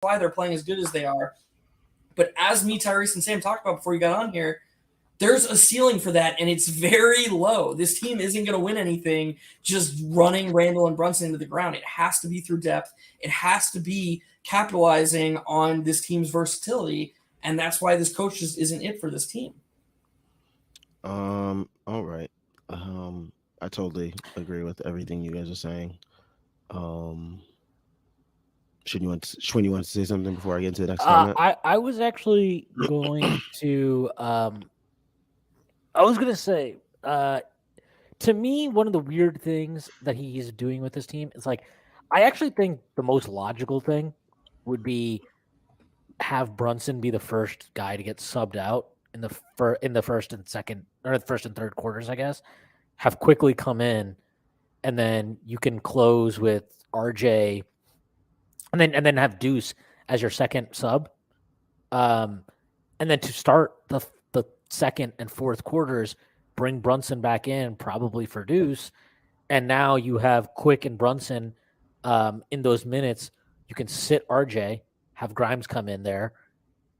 why they're playing as good as they are. But as me, Tyrese, and Sam talked about before you got on here, there's a ceiling for that, and it's very low. This team isn't going to win anything just running Randall and Brunson into the ground. It has to be through depth. It has to be capitalizing on this team's versatility, and that's why this coach just isn't it for this team. All right. I totally agree with everything you guys are saying. Um, Shouldn't you want to say something before I get into the next comment? I was actually going to I was gonna say to me, one of the weird things that he's doing with this team is like, I actually think the most logical thing would be have Brunson be the first guy to get subbed out in the first and second, or the first and third quarters, I guess. Have quickly come in, and then you can close with RJ, and then have Deuce as your second sub, and then to start the second and fourth quarters, bring Brunson back in probably for Deuce, and now you have Quick and Brunson in those minutes. You can sit RJ, have Grimes come in there,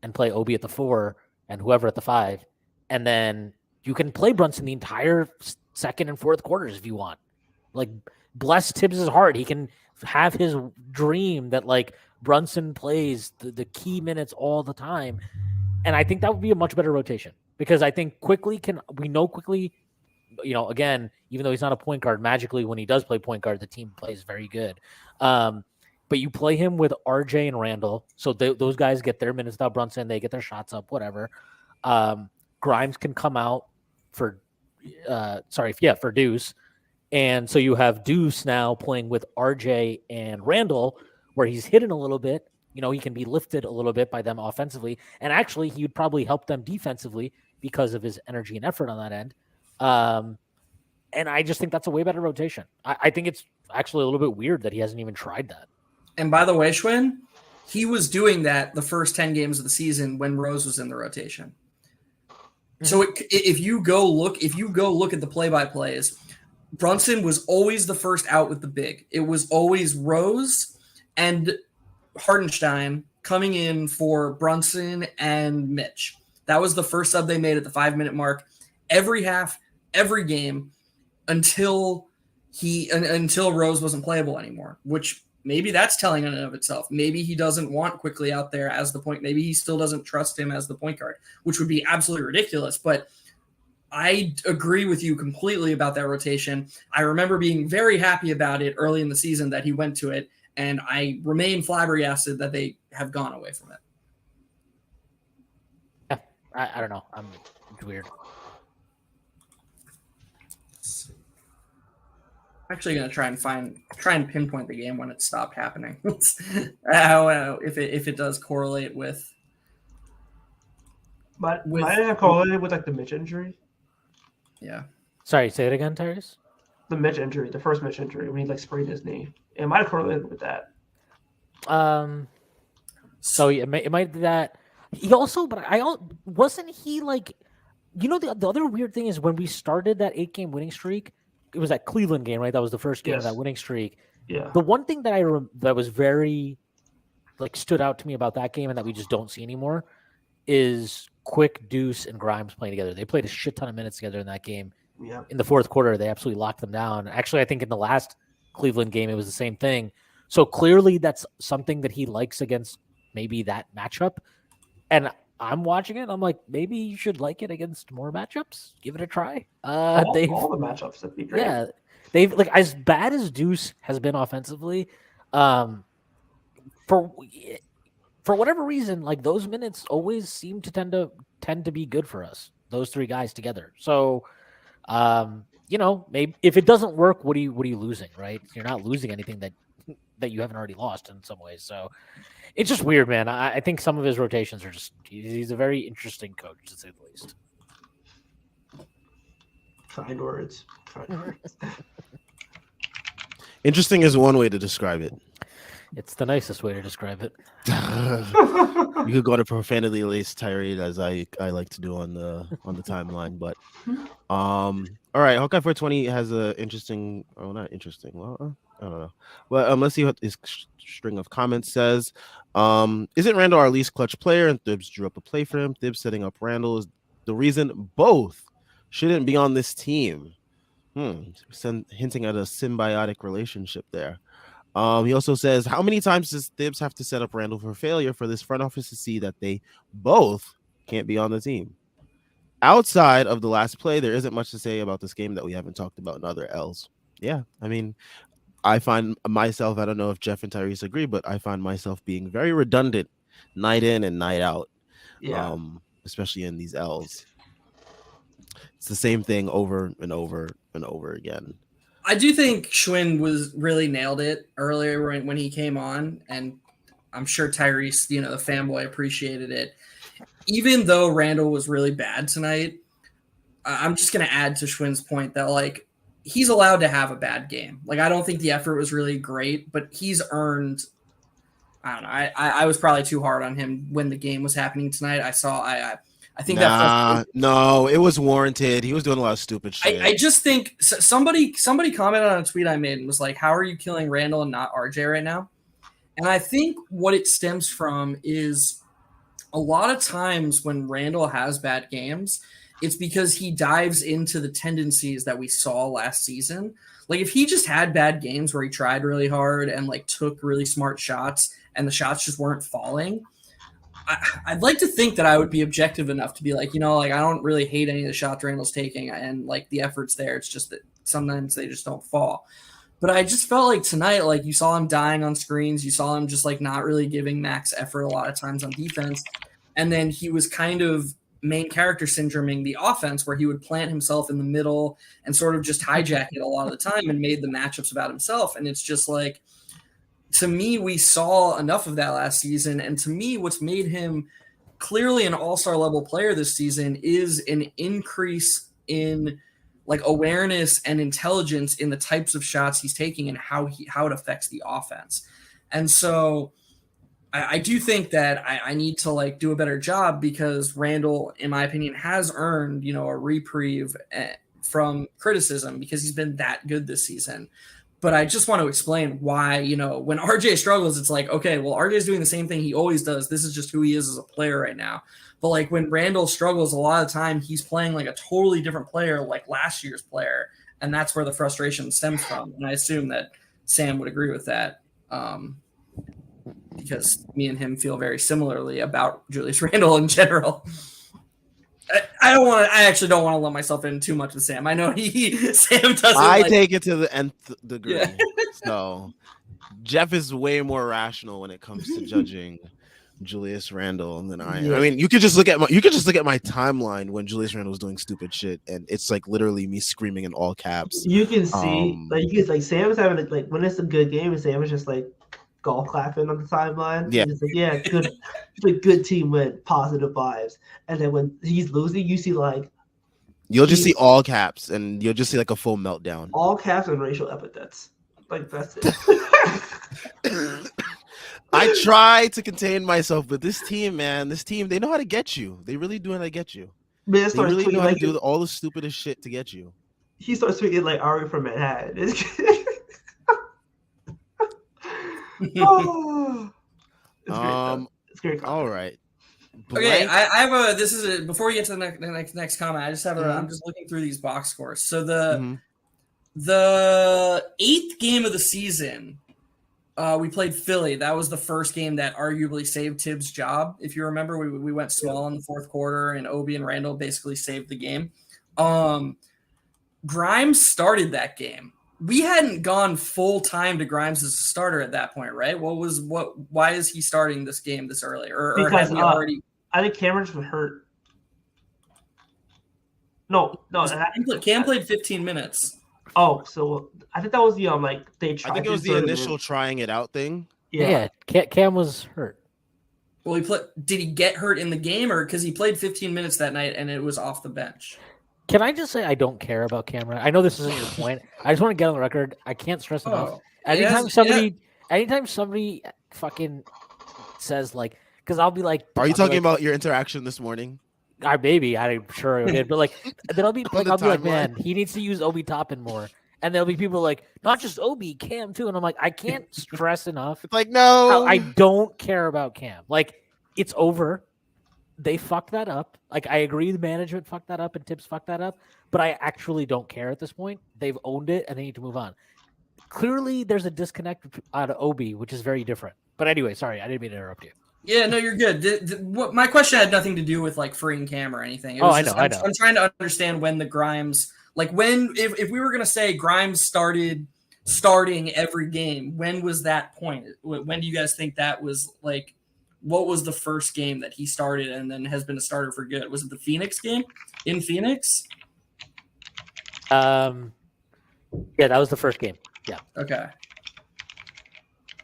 and play Obi at the 4 and whoever at the 5, and then you can play Brunson the entire second and fourth quarters if you want. Like, bless Tibbs' heart, he can have his dream that like Brunson plays the key minutes all the time, and I think that would be a much better rotation because I think Quickly, again, even though he's not a point guard, magically when he does play point guard, the team plays very good. But you play him with RJ and Randall, so those guys get their minutes without Brunson, they get their shots up, whatever. Grimes can come out for Deuce. And so you have Deuce now playing with RJ and Randall, where he's hidden a little bit. He can be lifted a little bit by them offensively. And actually, he would probably help them defensively because of his energy and effort on that end. And I just think that's a way better rotation. I think it's actually a little bit weird that he hasn't even tried that. And by the way, Schwinn, he was doing that the first 10 games of the season when Rose was in the rotation. Mm-hmm. So if you go look at the play-by-plays, Brunson was always the first out with the big. It was always Rose and Hartenstein coming in for Brunson and Mitch. That was the first sub they made at the 5-minute mark. Every half, every game, until Rose wasn't playable anymore, which maybe that's telling in and of itself. Maybe he doesn't want Quickly out there as the point. Maybe he still doesn't trust him as the point guard, which would be absolutely ridiculous. But I agree with you completely about that rotation. I remember being very happy about it early in the season that he went to it, and I remain flabbergasted that they have gone away from it. Yeah, I don't know. It's weird. I'm actually going to try and pinpoint the game when it stopped happening. I don't know if it does correlate with. But might it have correlated with like the Mitch injury? Yeah. Sorry, say it again, Tyrese. The Mitch injury, the first Mitch injury, when he like sprained his knee. It might have correlated with that. So it might be that. He also, but wasn't he like, the other weird thing is when we started that 8-game winning streak. It was that Cleveland game, right? That was the first game of that winning streak. Yeah. The one thing that that was very stood out to me about that game and that we just don't see anymore is Quick, Deuce, and Grimes playing together. They played a shit ton of minutes together in that game. Yeah. In the fourth quarter, they absolutely locked them down. Actually, I think in the last Cleveland game, it was the same thing. So clearly that's something that he likes against maybe that matchup. And I'm watching it. I'm like, maybe you should like it against more matchups. Give it a try. All the matchups would be great. Yeah, they've as bad as Deuce has been offensively, for whatever reason, those minutes always seem to tend to be good for us. Those three guys together. So, maybe if it doesn't work, what are you losing, right? You're not losing anything that you haven't already lost in some ways. So. It's just weird, man. I think some of his rotations are he's a very interesting coach, to say the least. Kind words. Interesting is one way to describe it. It's the nicest way to describe it. You could go to profanity laced tirade as I like to do on the timeline, but all right, Hawkeye 420 has a interesting. Oh, not interesting. Well, I don't know. Well, let's see what his string of comments says. Isn't Randall our least clutch player? And Thibs drew up a play for him. Thibs setting up Randall is the reason both shouldn't be on this team. Hinting at a symbiotic relationship there. He also says, how many times does Thibs have to set up Randall for failure for this front office to see that they both can't be on the team? Outside of the last play, there isn't much to say about this game that we haven't talked about in other L's. Yeah, I mean, I find myself, I don't know if Jeff and Tyrese agree, but I find myself being very redundant night in and night out. Yeah. Especially in these L's. It's the same thing over and over and over again. I do think Schwinn was really nailed it earlier when he came on, and I'm sure Tyrese, the fanboy, appreciated it. Even though Randall was really bad tonight, I'm just going to add to Schwinn's point that, like, he's allowed to have a bad game. Like, I don't think the effort was really great, but he's earned. I don't know. I was probably too hard on him when the game was happening tonight. I think no, it was warranted. He was doing a lot of stupid shit. I just think somebody commented on a tweet I made and was like, "How are you killing Randall and not RJ right now?" And I think what it stems from is a lot of times when Randall has bad games, it's because he dives into the tendencies that we saw last season. Like, if he just had bad games where he tried really hard and like took really smart shots and the shots just weren't falling, I'd like to think that I would be objective enough to be like, I don't really hate any of the shots Randall's taking and like the effort's there. It's just that sometimes they just don't fall. But I just felt like tonight, like, you saw him dying on screens. You saw him just like not really giving max effort a lot of times on defense. And then he was kind of main character syndroming the offense where he would plant himself in the middle and sort of just hijack it a lot of the time and made the matchups about himself. And it's just like, to me, we saw enough of that last season. And to me, what's made him clearly an all-star level player this season is an increase in like awareness and intelligence in the types of shots he's taking and how it affects the offense. And so I do think that I need to like do a better job because Randall, in my opinion, has earned, a reprieve from criticism because he's been that good this season. But I just want to explain why, when RJ struggles, it's like, okay, well, RJ's doing the same thing he always does. This is just who he is as a player right now. But like when Randall struggles, a lot of the time he's playing like a totally different player, like last year's player. And that's where the frustration stems from. And I assume that Sam would agree with that because me and him feel very similarly about Julius Randle in general. I actually don't want to lump myself in too much with Sam. I know Sam doesn't. I take it to the nth degree. Yeah. So Jeff is way more rational when it comes to judging Julius Randle than I am. Yeah. I mean, you could just look at my timeline when Julius Randle was doing stupid shit, and it's like literally me screaming in all caps. You can see, Sam's having like when it's a good game, and Sam is just like golf clapping on the sideline. Yeah, it's like, yeah, good, it's a good team with positive vibes. And then when he's losing, you see like you'll just see all caps, and you'll just see like a full meltdown. All caps and racial epithets. Like that's it. I try to contain myself, but this team, they know how to get you. They really do know how to get you. Man, they really know how to do all the stupidest shit to get you. He starts tweeting like Ari from Manhattan. Oh, it's great. All right. Okay, I have a. This is before we get to the next comment. I just have I'm just looking through these box scores. So the 8th game of the season, we played Philly. That was the first game that arguably saved Tibbs' job. If you remember, we went small in the 4th quarter, and Obi and Randall basically saved the game. Grimes started that game. We hadn't gone full time to Grimes as a starter at that point, right? Why is he starting this game this early? Or because has he already? I think Cameron's was hurt. No. Cam played 15 minutes. Oh, so I think that was the they tried. I think it was the initial trying it out thing. Yeah. Cam was hurt. Well, did he get hurt in the game, or because he played 15 minutes that night and it was off the bench? Can I just say I don't care about Cameron? I know this isn't your point. I just want to get on the record. I can't stress enough. Anytime somebody fucking says like, because I'll be like, are you talking about your interaction this morning? I'm sure I did, but like, then I'll be like, man, he needs to use Obi Toppin more. And there'll be people like, not just Obi, Cam too. And I'm like, I can't stress enough It's like, no. how I don't care about Cam. Like, it's over. They fucked that up. Like, I agree the management fucked that up and Tibbs fucked that up, but I actually don't care at this point. They've owned it and they need to move on. Clearly, there's a disconnect out of Obi, which is very different. But anyway, sorry, I didn't mean to interrupt you. Yeah, no, you're good. What my question had nothing to do with like freeing Cam or anything. It was I just, know. I'm trying to understand when the Grimes, like when, if we were gonna say Grimes started starting every game, when was that point? When do you guys think that was like? What was the first game that he started and then has been a starter for good? Was it the Phoenix game in Phoenix? Yeah, that was the first game. Yeah. Okay.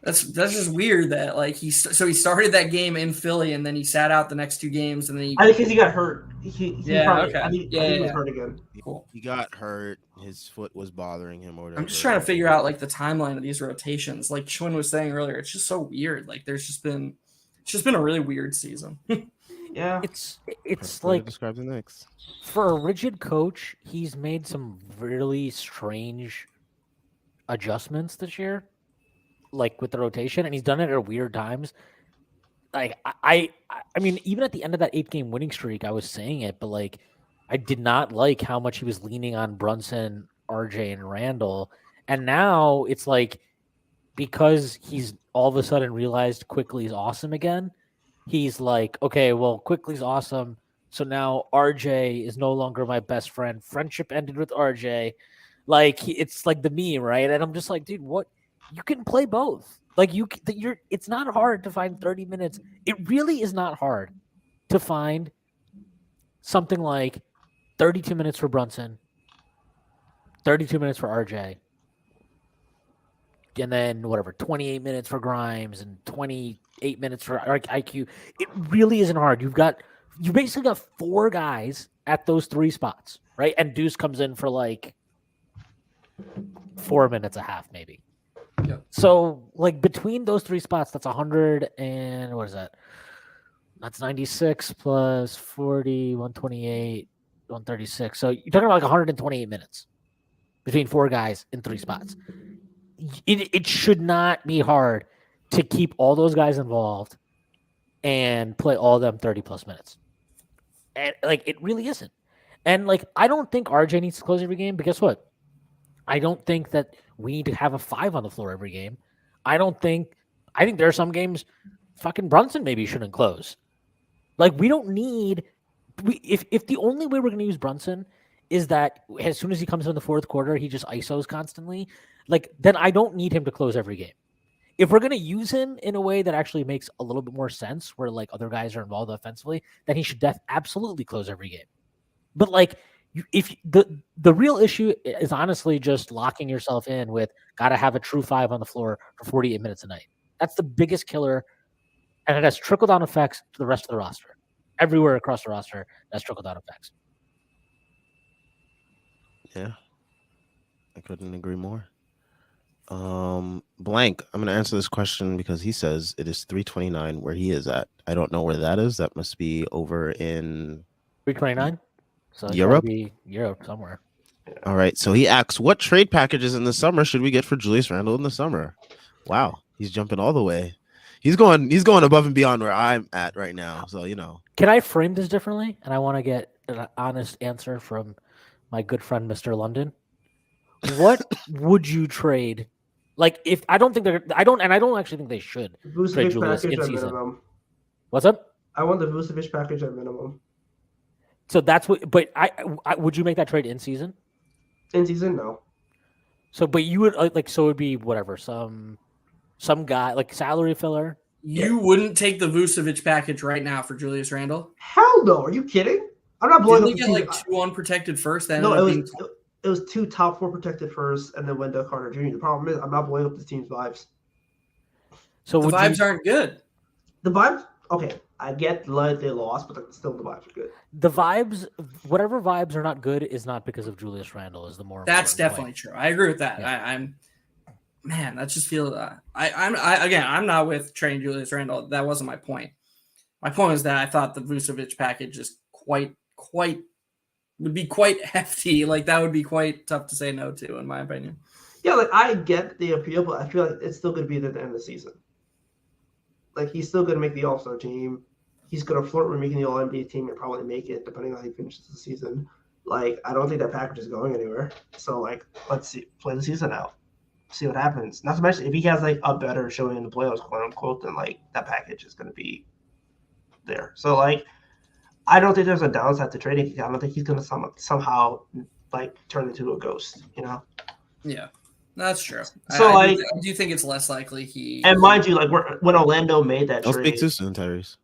That's just weird that like he started that game in Philly and then he sat out the next two games and then I think because he got hurt. He was hurt again. Cool. He got hurt. His foot was bothering him or whatever. I'm just trying to figure out like the timeline of these rotations. Like Schwinn was saying earlier, it's just so weird. Like it's just been a really weird season. Yeah. It's like like describe the Knicks. For a rigid coach, he's made some really strange adjustments this year, like with the rotation, and he's done it at weird times. Like I mean, even at the end of that 8-game winning streak, I was saying it, but like I did not like how much he was leaning on Brunson, RJ, and Randall, and now it's like because he's all of a sudden realized Quickly's awesome again. He's like, okay, well, Quickly's awesome. So now RJ is no longer my best friend. Friendship ended with RJ. Like, it's like the meme, right? And I'm just like, dude, what? You can play both. Like, it's not hard to find 30 minutes. It really is not hard to find something like 32 minutes for Brunson, 32 minutes for RJ, and then whatever, 28 minutes for Grimes and 28 minutes for IQ. It really isn't hard. You basically got 4 guys at those 3 spots, right? And Deuce comes in for like 4 minutes a half, maybe. Yep. So like between those 3 spots, that's 100 and what is that? That's 96 plus 40, 128, 136. So you're talking about like 128 minutes between 4 guys in 3 spots. It should not be hard to keep all those guys involved and play all of them 30 plus minutes. And like, it really isn't. And like, I don't think RJ needs to close every game, but guess what? I don't think that we need to have a 5 on the floor every game. I think there are some games fucking Brunson maybe shouldn't close. Like, we don't need, if the only way we're going to use Brunson is that as soon as he comes in the fourth quarter, he just ISOs constantly, like, then I don't need him to close every game. If we're going to use him in a way that actually makes a little bit more sense, where like other guys are involved offensively, then he should absolutely close every game. But like, if the real issue is honestly just locking yourself in with got to have a true 5 on the floor for 48 minutes a night. That's the biggest killer, and it has trickle down effects to the rest of the roster. Everywhere across the roster, that's trickle down effects. Yeah, I couldn't agree more. Blank, I'm going to answer this question because he says it is 329 where he is at. I don't know where that is. That must be over in 329. So Europe? Europe somewhere. All right. So he asks, what trade packages in the summer should we get for Julius Randle in the summer? Wow, he's jumping all the way. He's going above and beyond where I'm at right now. So, you know. Can I frame this differently? And I want to get an honest answer from my good friend Mr. London. What would you trade? Like, if I don't actually think they should trade Julius in season. Minimum. What's up? I want the Vucevic package at minimum. So that's what. But I would you make that trade in season? In season, no. So, but you would like. So it would be whatever some guy like salary filler. You wouldn't take the Vucevic package right now for Julius Randle? Hell no! Are you kidding? I'm not blowing Didn't up they the get team. like 2 unprotected first? No, it was 2 top 4 protected first, and then Wendell Carter Jr. The problem is I'm not blowing up this team's vibes. So the vibes aren't good. The vibes, okay. I get like they lost, but still the vibes are good. The vibes, whatever vibes are not good, is not because of Julius Randle. Is the more that's definitely point. True. I agree with that. Yeah. Man, that just feels. I'm not with trading Julius Randle. That wasn't my point. My point was that I thought the Vucevic package is quite would be quite hefty. Like that would be quite tough to say no to, in my opinion. Yeah, like I get the appeal, but I feel like it's still going to be there at the end of the season. Like he's still going to make the All-Star team. He's going to flirt with making the All-NBA team and probably make it, depending on how he finishes the season. Like I don't think that package is going anywhere. So like, let's see, play the season out, see what happens. Not to mention if he has like a better showing in the playoffs, quote unquote, then like that package is going to be there. So like, I don't think there's a downside to trading. I don't think he's going to somehow like turn into a ghost. You know? Yeah. That's true. So I like, do think it's less likely he. And mind you, like when Orlando made that Don't trade, speak too soon, Tyrese.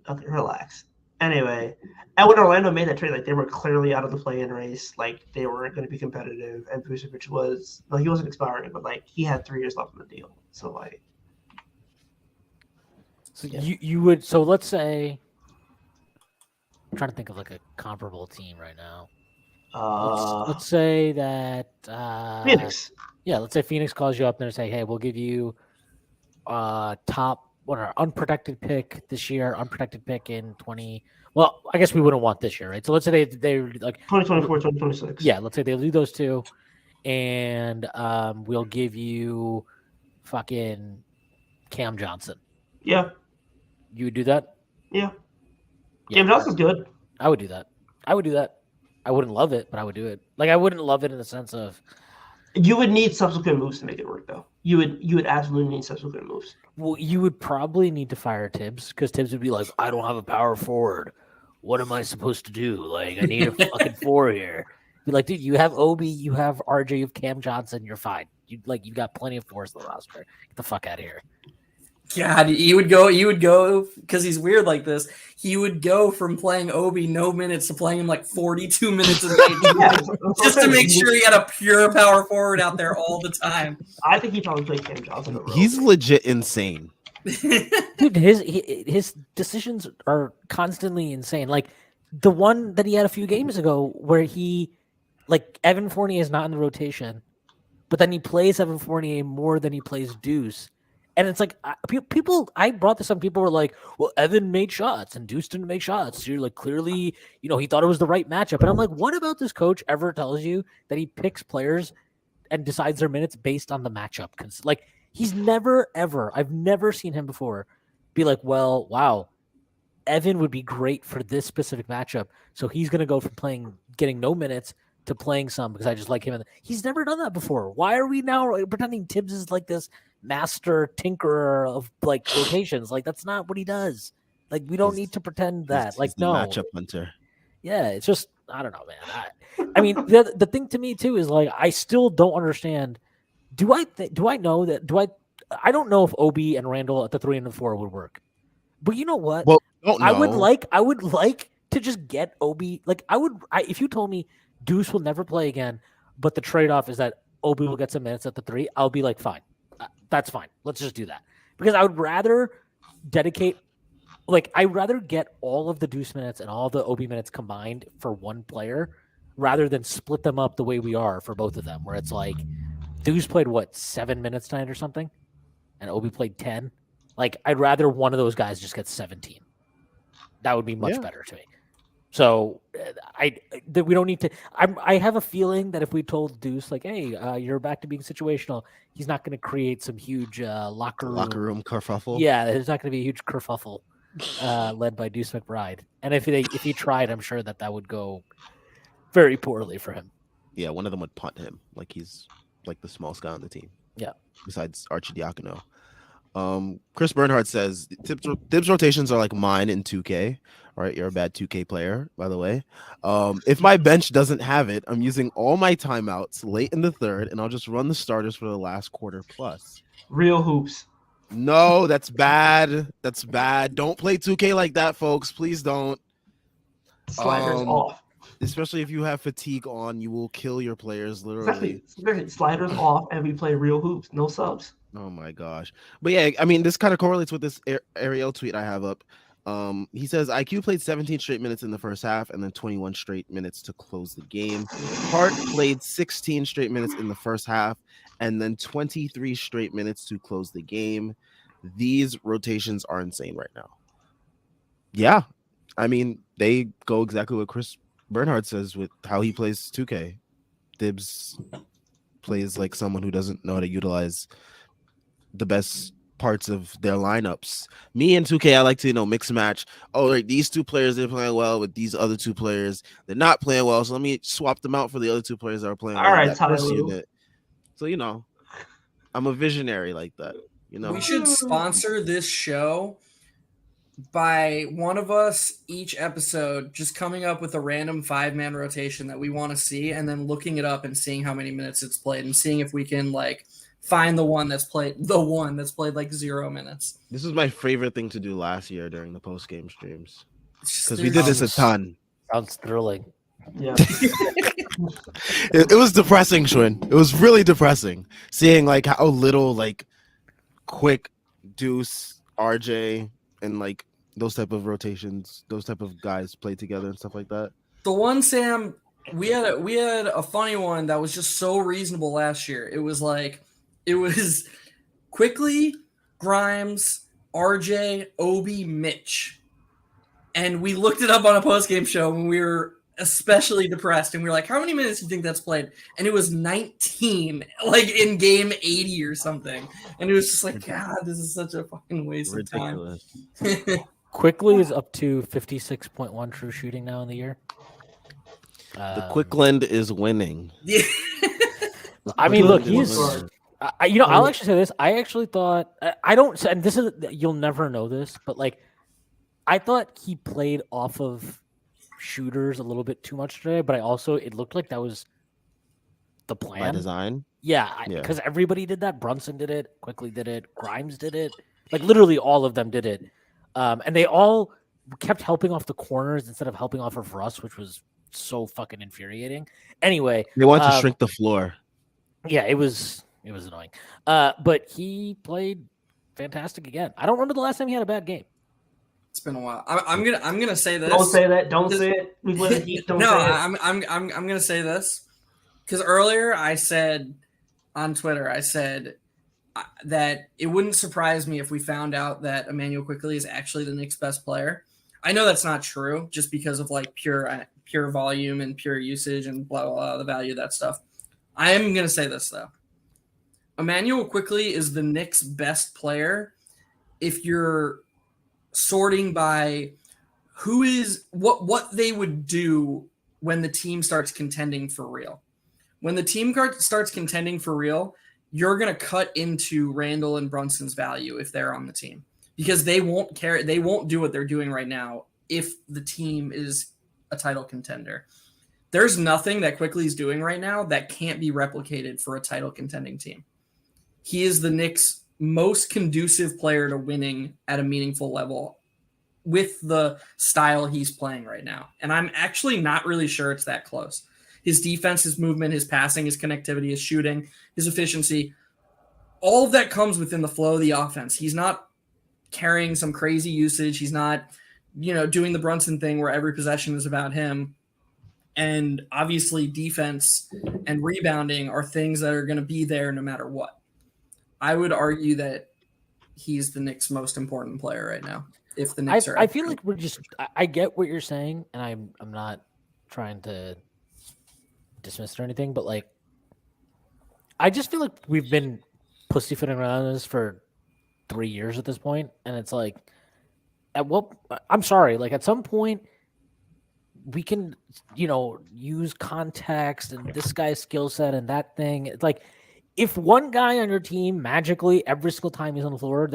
Okay, relax. Anyway, and when Orlando made that trade, like they were clearly out of the play-in race. Like they weren't going to be competitive, and Vucevic was he wasn't expiring, but like he had 3 years left on the deal. So like, So you would let's say I'm trying to think of like a comparable team right now. Let's say that Phoenix. Yeah, let's say Phoenix calls you up and they say, "Hey, we'll give you unprotected pick this year, unprotected pick in 20." Well, I guess we wouldn't want this year, right? So let's say they like 2024, 2026. Yeah, let's say they do those two, and we'll give you fucking Cam Johnson. Yeah. You would do that? Yeah. Cam Johnson's good. I would do that. I wouldn't love it, but I would do it. Like I wouldn't love it in the sense of you would need subsequent moves to make it work, though. You would absolutely need subsequent moves. Well, you would probably need to fire Tibbs because Tibbs would be like, "I don't have a power forward. What am I supposed to do? Like, I need a fucking 4 here." Be like, dude, you have Obi, you have RJ, you have Cam Johnson. You're fine. You've got plenty of 4s in the roster. Get the fuck out of here. God, you would go because he's weird like this. He would go from playing Obi no minutes to playing him like 42 minutes a night, just to make sure he had a pure power forward out there all the time. I think he probably played Cam Johnson. He's legit insane. Dude, his decisions are constantly insane. Like the one that he had a few games ago where he, like, Evan Fournier is not in the rotation, but then he plays Evan Fournier more than he plays Deuce. And it's like people. I brought this up. People were like, "Well, Evan made shots and Deuce didn't make shots." So you're like, clearly, he thought it was the right matchup. And I'm like, what about this coach ever tells you that he picks players and decides their minutes based on the matchup? Like he's never ever. I've never seen him before be like, "Well, wow, Evan would be great for this specific matchup, so he's going to go from getting no minutes to playing some because I just like him." He's never done that before. Why are we now pretending Tibbs is like this master tinkerer of like rotations? Like that's not what he does. Like we don't need to pretend that. Like the no matchup hunter. Yeah, it's just I don't know, man. I mean, the thing to me too is like I still don't understand. I don't know if Obi and Randall at the 3 and the 4 would work. But you know what? Well, I would like to just get Obi. Like if you told me Deuce will never play again, but the trade-off is that Obi will get some minutes at the 3, I'll be like, fine. That's fine. Let's just do that. Because I would rather I'd rather get all of the Deuce minutes and all the Obi minutes combined for one player rather than split them up the way we are for both of them, where it's like Deuce played 7 minutes tonight or something, and Obi played 10. Like I'd rather one of those guys just get 17. That would be much better to me. So we don't need to. I have a feeling that if we told Deuce like, "Hey, you're back to being situational," he's not going to create some huge locker room kerfuffle. Yeah, there's not going to be a huge kerfuffle led by Deuce McBride. And if he tried, I'm sure that would go very poorly for him. Yeah, one of them would punt him like he's like the smallest guy on the team. Yeah. Besides Archidiakono. Chris Bernhardt says Tibbs rotations are like mine in 2K. All right, you're a bad 2K player, by the way. If my bench doesn't have it, I'm using all my timeouts late in the third, and I'll just run the starters for the last quarter plus. Real hoops. No, that's bad. That's bad. Don't play 2K like that, folks. Please don't. Sliders off. Especially if you have fatigue on, you will kill your players, literally. Exactly. Sliders off, and we play real hoops. No subs. Oh, my gosh. But yeah, I mean, this kind of correlates with this Ariel tweet I have up. He says IQ played 17 straight minutes in the first half and then 21 straight minutes to close the game. Hart played 16 straight minutes in the first half and then 23 straight minutes to close the game. These rotations are insane right now. Yeah. I mean, they go exactly what Chris Bernhard says with how he plays 2K, Dibs plays like someone who doesn't know how to utilize the best parts of their lineups. Me and 2K, I like to mix and match. Oh, like these two players they're playing well with these other two players they're not playing well, so let me swap them out for the other two players that are playing All well in right, that first Tyloo. unit. So I'm a visionary like that. We should sponsor this show by one of us each episode just coming up with a random 5-man rotation that we want to see and then looking it up and seeing how many minutes it's played and seeing if we can like find the one that's played like 0 minutes. This was my favorite thing to do last year during the post-game streams because we There's- did this a ton. Sounds thrilling. Yeah. It was depressing, Schwinn. It was really depressing seeing like how little like Quick, Deuce, RJ, and like those type of rotations, those type of guys play together and stuff like that. The one, Sam, we had a funny one that was just so reasonable last year. It was Quickly, Grimes, RJ, Obi, Mitch. And we looked it up on a post-game show when we were especially depressed, and we were like, how many minutes do you think that's played? And it was 19, like in game 80 or something. And it was just like, God, this is such a fucking waste Ridiculous. of time. Quickly is up to 56.1 true shooting now in the year. The Quickland is winning. Yeah. I mean, look, Quickland he's. is winning. I'll actually say this. I actually thought I don't, and this is you'll never know this, but like, I thought he played off of shooters a little bit too much today. But it looked like that was the plan. By design. Yeah, because everybody did that. Brunson did it. Quickly did it. Grimes did it. Like literally all of them did it, and they all kept helping off the corners instead of helping off of Russ, which was so fucking infuriating. Anyway, They want to shrink the floor. Yeah, it was annoying. But he played fantastic again. I don't remember the last time he had a bad game. It's been a while. I'm gonna say this. Don't say that. Don't say it. We win the Heat. Don't No, say it. I'm gonna say this because earlier I said on Twitter that it wouldn't surprise me if we found out that Emmanuel Quickly is actually the Knicks' best player. I know that's not true, just because of like pure volume and pure usage and blah blah blah, the value of that stuff. I am gonna say this though. Emmanuel Quickly is the Knicks' best player if you're sorting by who is what they would do when the team starts contending for real. When the team starts contending for real, you're going to cut into Randall and Brunson's value if they're on the team because they won't care. They won't do what they're doing right now if the team is a title contender. There's nothing that Quickly is doing right now that can't be replicated for a title contending team. He is the Knicks' most conducive player to winning at a meaningful level with the style he's playing right now. And I'm actually not really sure it's that close. His defense, his movement, his passing, his connectivity, his shooting, his efficiency, all of that comes within the flow of the offense. He's not carrying some crazy usage. He's not, doing the Brunson thing where every possession is about him. And obviously defense and rebounding are things that are going to be there no matter what. I would argue that he's the Knicks' most important player right now. If the Knicks are, I feel like we're just. I get what you're saying, and I'm not trying to dismiss it or anything, but like, I just feel like we've been pussyfooting around this for 3 years at this point, and it's like, I'm sorry, like at some point, we can, use context and this guy's skill set and that thing. It's like, if one guy on your team magically every single time he's on the floor,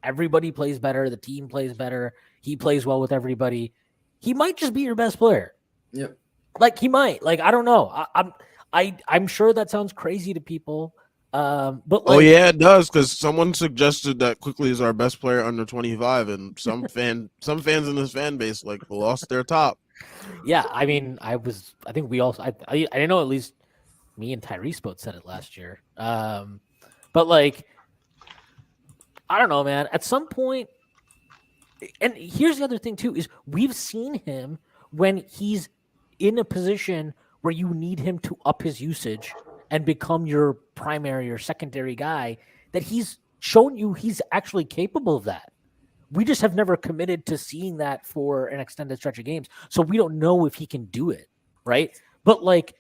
everybody plays better, the team plays better, he plays well with everybody, he might just be your best player. Yep. Like he might. Like I don't know. I'm sure that sounds crazy to people. But like, Yeah, it does because someone suggested that Quickly is our best player under 25, and some fans in this fan base like lost their top. Yeah, I mean, I think we also. I know at least me and Tyrese both said it last year. But like, I don't know, man. At some point, and here's the other thing too: is we've seen him when he's in a position where you need him to up his usage and become your primary or secondary guy, that he's shown you he's actually capable of that. we just have never committed to seeing that for an extended stretch of games. So we don't know if he can do it, right? But like,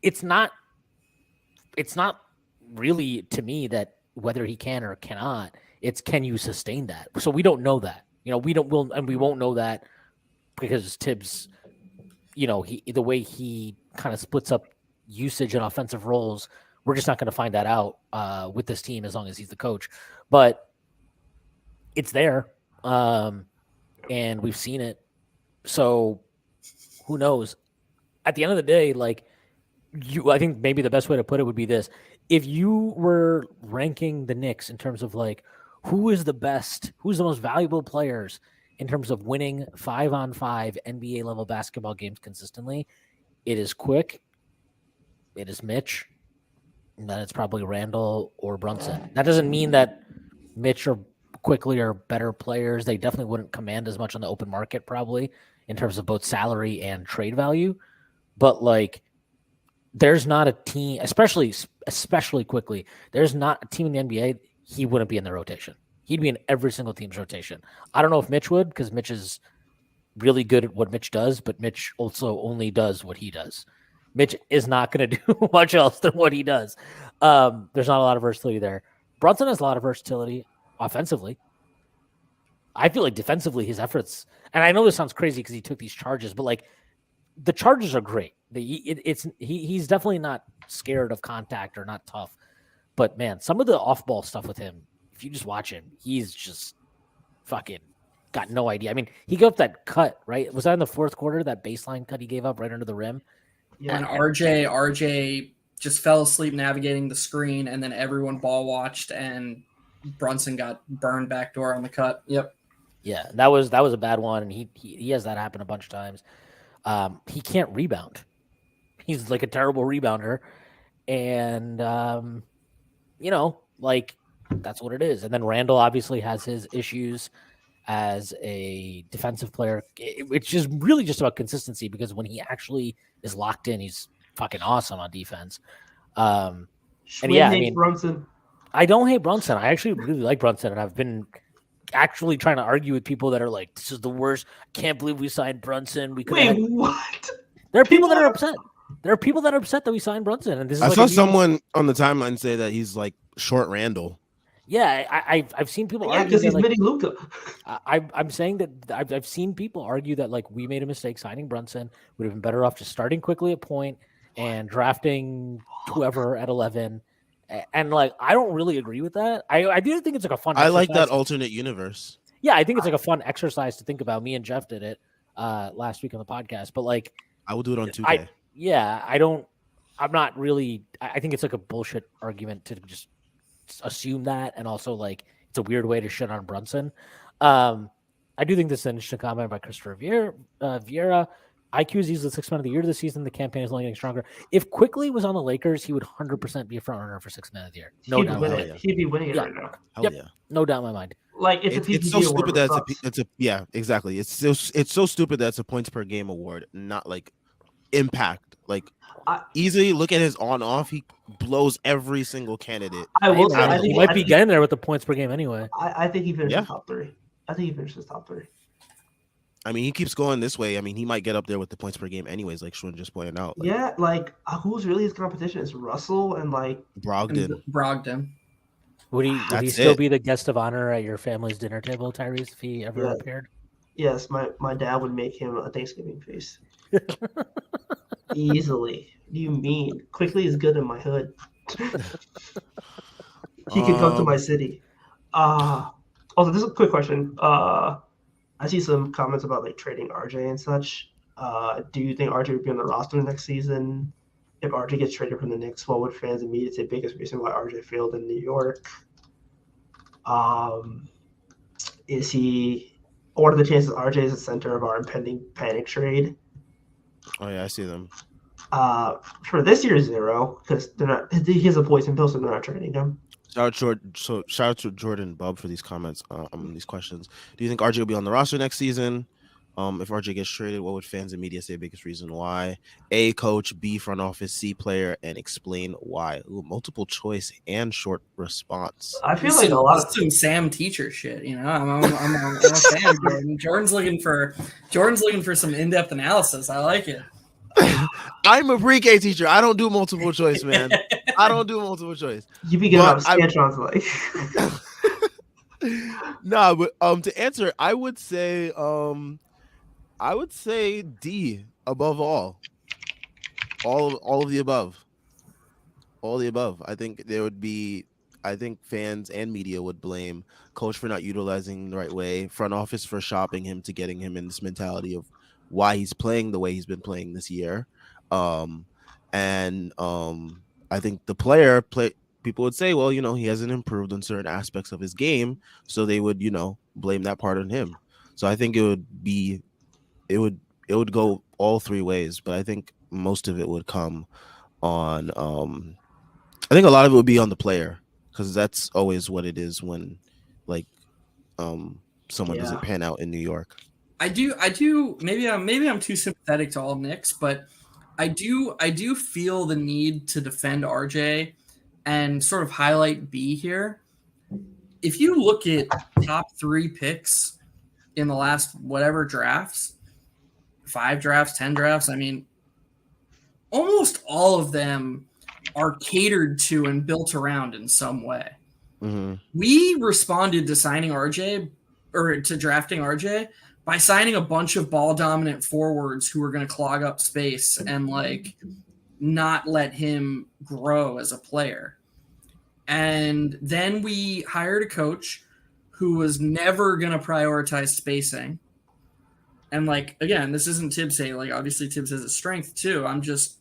it's not really to me that whether he can or cannot, it's can you sustain that? So we don't know that. We won't know that because Tibbs, the way he kind of splits up usage and offensive roles, we're just not going to find that out with this team as long as he's the coach. But it's there, and we've seen it. So who knows? At the end of the day, like I think maybe the best way to put it would be this: if you were ranking the Knicks in terms of like who's the most valuable players in terms of winning 5-on-5 NBA level basketball games consistently, it is Quick, it is Mitch, and then it's probably Randall or Brunson. That doesn't mean that Mitch or Quickly are better players. They definitely wouldn't command as much on the open market probably in terms of both salary and trade value. But like, there's not a team, especially Quickly, there's not a team in the NBA he wouldn't be in the rotation. He'd be in every single team's rotation. I don't know if Mitch would, because Mitch is really good at what Mitch does, but Mitch also only does what he does. Mitch is not going to do much else than what he does. There's not a lot of versatility there. Brunson has a lot of versatility offensively. I feel like defensively his efforts, and I know this sounds crazy because he took these charges, but like the charges are great. He's definitely not scared of contact or not tough. But man, some of the off-ball stuff with him, if you just watch him, he's just fucking got no idea. I mean, he gave up that cut, right? Was that in the fourth quarter, that baseline cut he gave up right under the rim? Yeah, and RJ just fell asleep navigating the screen, and then everyone ball watched, and Brunson got burned backdoor on the cut. Yep. Yeah, that was a bad one, and he has that happen a bunch of times. He can't rebound. He's like a terrible rebounder, and like that's what it is. And then Randall obviously has his issues as a defensive player. It's just really just about consistency, because when he actually is locked in, he's fucking awesome on defense. And yeah, I mean, Brunson. I don't hate Brunson. I actually really like Brunson, and I've been actually trying to argue with people that are like, "This is the worst. Can't believe we signed Brunson." What? There are people that are upset. There are people that are upset that we signed Brunson, and this is I like saw someone on the timeline say that he's like short Randall. Yeah, I've seen people argue because he's that, like, mini Luka. I'm saying that I've seen people argue that like we made a mistake signing Brunson. Would have been better off just starting Quickly at point and drafting whoever at 11. And like I don't really agree with that. I do think it's like a fun. I like that alternate universe. Yeah, I think it's like a fun exercise to think about. Me and Jeff did it last week on the podcast, but like I will do it on 2K. I'm not really. I think it's like a bullshit argument to just assume that, and also like it's a weird way to shit on Brunson. I do think this is an interesting comment by Christopher Vieira. IQ is easily the 6th man of the year this season. The campaign is only getting stronger. If Quickly was on the Lakers, he would 100% be a front runner for 6th man of the year. No doubt. He'd be winning it right now. Hell yeah. No doubt in my mind. Like it's so stupid that it's a yeah, exactly. It's so stupid that it's a points per game award, not like impact. Like easily look at his on off. He blows every single candidate. He might be getting there with the points per game anyway. I think he finishes top 3. I think he finishes top 3. I mean, he keeps going this way. I mean, he might get up there with the points per game anyways, like Sean just pointed out. Like, yeah, like who's really his competition? Is Russell and like Brogdon. Would he still be the guest of honor at your family's dinner table, Tyrese, if he ever appeared? Yes, my dad would make him a Thanksgiving feast. Easily. What do you mean? Quickly is good in my hood. He can come to my city. Also, this is a quick question. I see some comments about like trading RJ and such. Do you think RJ would be on the roster next season? If RJ gets traded from the Knicks, what would fans immediately say biggest reason why RJ failed in New York? What are the chances RJ is the center of our impending panic trade? Oh yeah, I see them. For this year, 0, because they're not. He has a poison pill, so they're not trading him. Shout out to Jordan Bub for these comments on these questions. Do you think RJ will be on the roster next season? If RJ gets traded, what would fans and media say biggest reason why? A, coach, B, front office, C, player, and explain why. Ooh, multiple choice and short response. I feel like a lot of some Sam teacher shit. You know, I'm a fan. Jordan. Jordan's looking for some in-depth analysis. I like it. I'm a pre-K teacher. I don't do multiple choice, man. I don't do multiple choice. you be getting up scantrons like. Nah, but to answer, I would say D above all. All of the above. All the above. I think fans and media would blame coach for not utilizing the right way, front office for shopping him to getting him in this mentality of why he's playing the way he's been playing this year. I think the people would say, well, he hasn't improved on certain aspects of his game, so they would, blame that part on him. So I think it would go all three ways, but I think most of it would come on I think a lot of it would be on the player, because that's always what it is when someone doesn't pan out in New York. I do maybe I'm too sympathetic to all Knicks, but I do feel the need to defend RJ and sort of highlight B here. If you look at top 3 picks in the last whatever drafts, 5 drafts, 10 drafts, I mean, almost all of them are catered to and built around in some way. Mm-hmm. We responded to signing RJ or to drafting RJ by signing a bunch of ball dominant forwards who were going to clog up space and not let him grow as a player. And then we hired a coach who was never going to prioritize spacing. And again, this isn't Tibbs saying, obviously Tibbs has a strength too. I'm just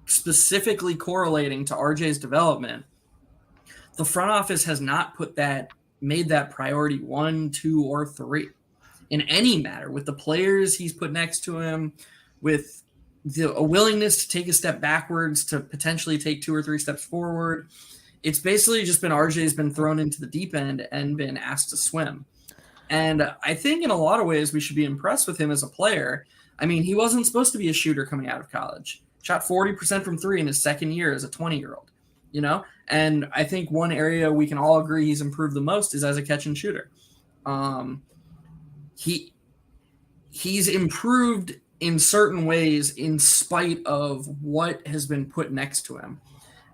specifically correlating to RJ's development. The front office has not made that priority 1, 2, or 3 in any matter, with the players he's put next to him, with a willingness to take a step backwards to potentially take 2 or 3 steps forward. It's basically just been RJ's been thrown into the deep end and been asked to swim. And I think in a lot of ways we should be impressed with him as a player. I mean, he wasn't supposed to be a shooter coming out of college. Shot 40% from 3 in his second year as a 20-year-old, And I think one area we can all agree he's improved the most is as a catch and shooter. He's improved in certain ways in spite of what has been put next to him.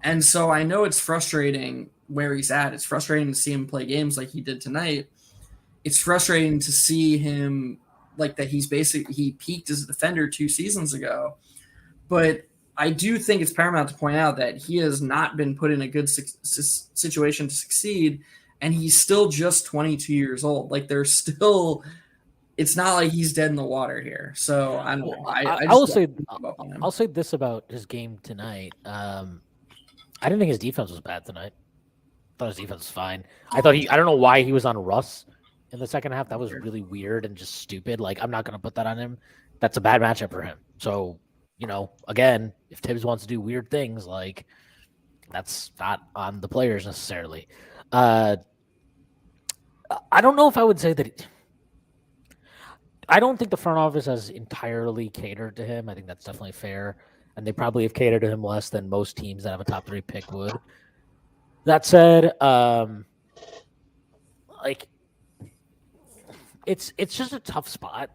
And so I know it's frustrating where he's at. It's frustrating to see him play games like he did tonight. It's frustrating to see him that he peaked as a defender 2 seasons ago. But I do think it's paramount to point out that he has not been put in a good situation to succeed, and he's still just 22 years old. It's not like he's dead in the water here. So I don't know. I'll say this about his game tonight. I didn't think his defense was bad tonight. I thought his defense was fine. I don't know why he was on Russ in the second half. That was really weird and just stupid. I'm not going to put that on him. That's a bad matchup for him. So, again, if Tibbs wants to do weird things, that's not on the players necessarily. I don't know if I would say that. I don't think the front office has entirely catered to him. I think that's definitely fair. And they probably have catered to him less than most teams that have a top 3 pick would. That said, it's just a tough spot.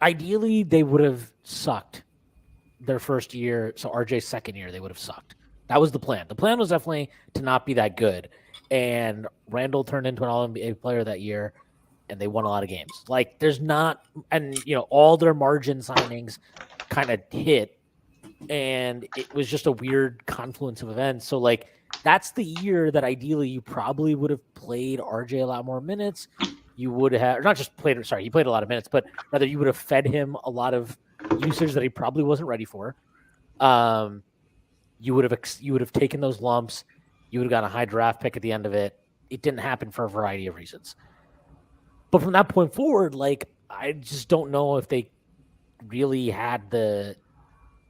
Ideally, they would have sucked their first year. So RJ's second year, they would have sucked. That was the plan. The plan was definitely to not be that good. And Randall turned into an All-NBA player that year, and they won a lot of games. There's not, and all their margin signings kind of hit, and it was just a weird confluence of events. So that's the year that ideally you probably would have played RJ a lot more minutes. You would have not just played. Sorry, he played a lot of minutes, but rather you would have fed him a lot of usage that he probably wasn't ready for. You would have taken those lumps. You would have got a high draft pick at the end of it. It didn't happen for a variety of reasons. But from that point forward, I just don't know if they really had the.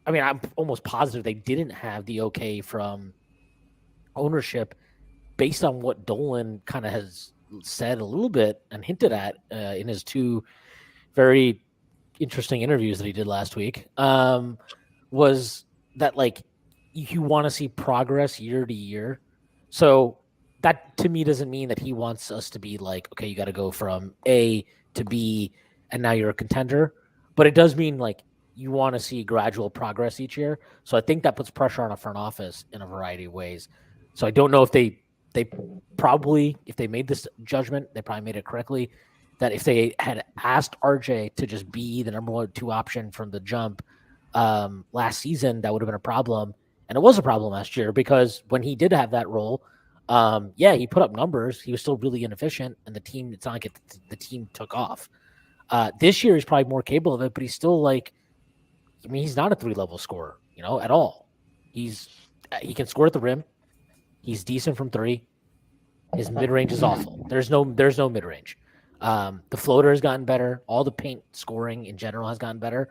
I mean, I'm almost positive they didn't have the okay from ownership based on what Dolan kind of has said a little bit and hinted at in his 2 very interesting interviews that he did last week, was that like you want to see progress year to year. So that to me doesn't mean that he wants us to be like, okay, you got to go from A to B and now you're a contender. But it does mean like you want to see gradual progress each year. So I think that puts pressure on a front office in a variety of ways. So I don't know if they probably, if they made this judgment, they probably made it correctly, that if they had asked RJ to just be the number 1-2 option from the jump last season, that would have been a problem. And it was a problem last year because when he did have that role, he put up numbers. He was still really inefficient, and the team, it's not like the team took off. This year, he's probably more capable of it, but he's still like, I mean, he's not a 3-level scorer, at all. He can score at the rim. He's decent from 3. His mid-range is awful. There's no mid-range. The floater has gotten better. All the paint scoring in general has gotten better,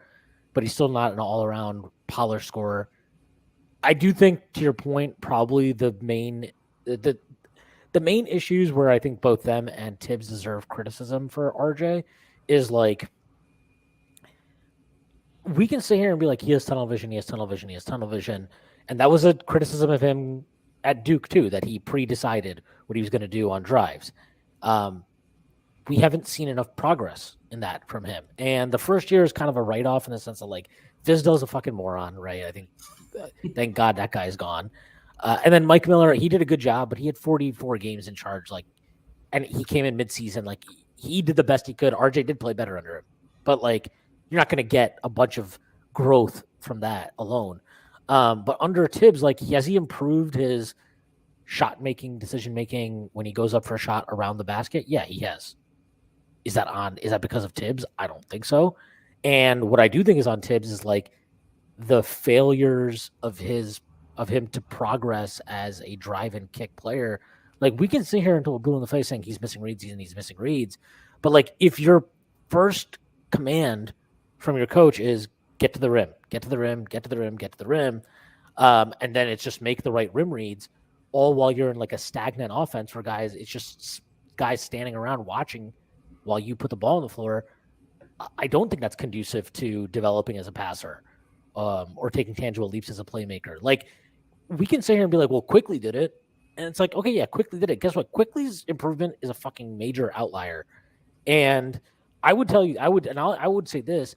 but he's still not an all-around polished scorer. I do think, to your point, probably the main issues where I think both them and Tibbs deserve criticism for RJ is like, we can sit here and be like, he has tunnel vision, and that was a criticism of him at Duke too, that he pre-decided what he was going to do on drives. We haven't seen enough progress in that from him, and the first year is kind of a write-off in the sense of like, Fizdale's a fucking moron, right? I think, thank God that guy's gone. And then Mike Miller, he did a good job, but he had 44 games in charge, like, and he came in mid-season, like he did the best he could. RJ did play better under him, but like, you're not going to get a bunch of growth from that alone. But under Tibbs, like, has he improved his shot making, decision making when he goes up for a shot around the basket? Yeah, he has. Is that because of Tibbs? I don't think so. And what I do think is on Tibbs is like the failures of him to progress as a drive and kick player. Like, we can sit here until we're blue in the face saying he's missing reads, but like, if your first command from your coach is get to the rim, and then it's just make the right rim reads, all while you're in like a stagnant offense for guys, it's just guys standing around watching while you put the ball on the floor. I don't think that's conducive to developing as a passer, or taking tangible leaps as a playmaker. Like, we can sit here and be like, well, Quickly did it. And it's like, okay, yeah, Quickly did it. Guess what? Quickly's improvement is a fucking major outlier. And I would tell you, I would say this,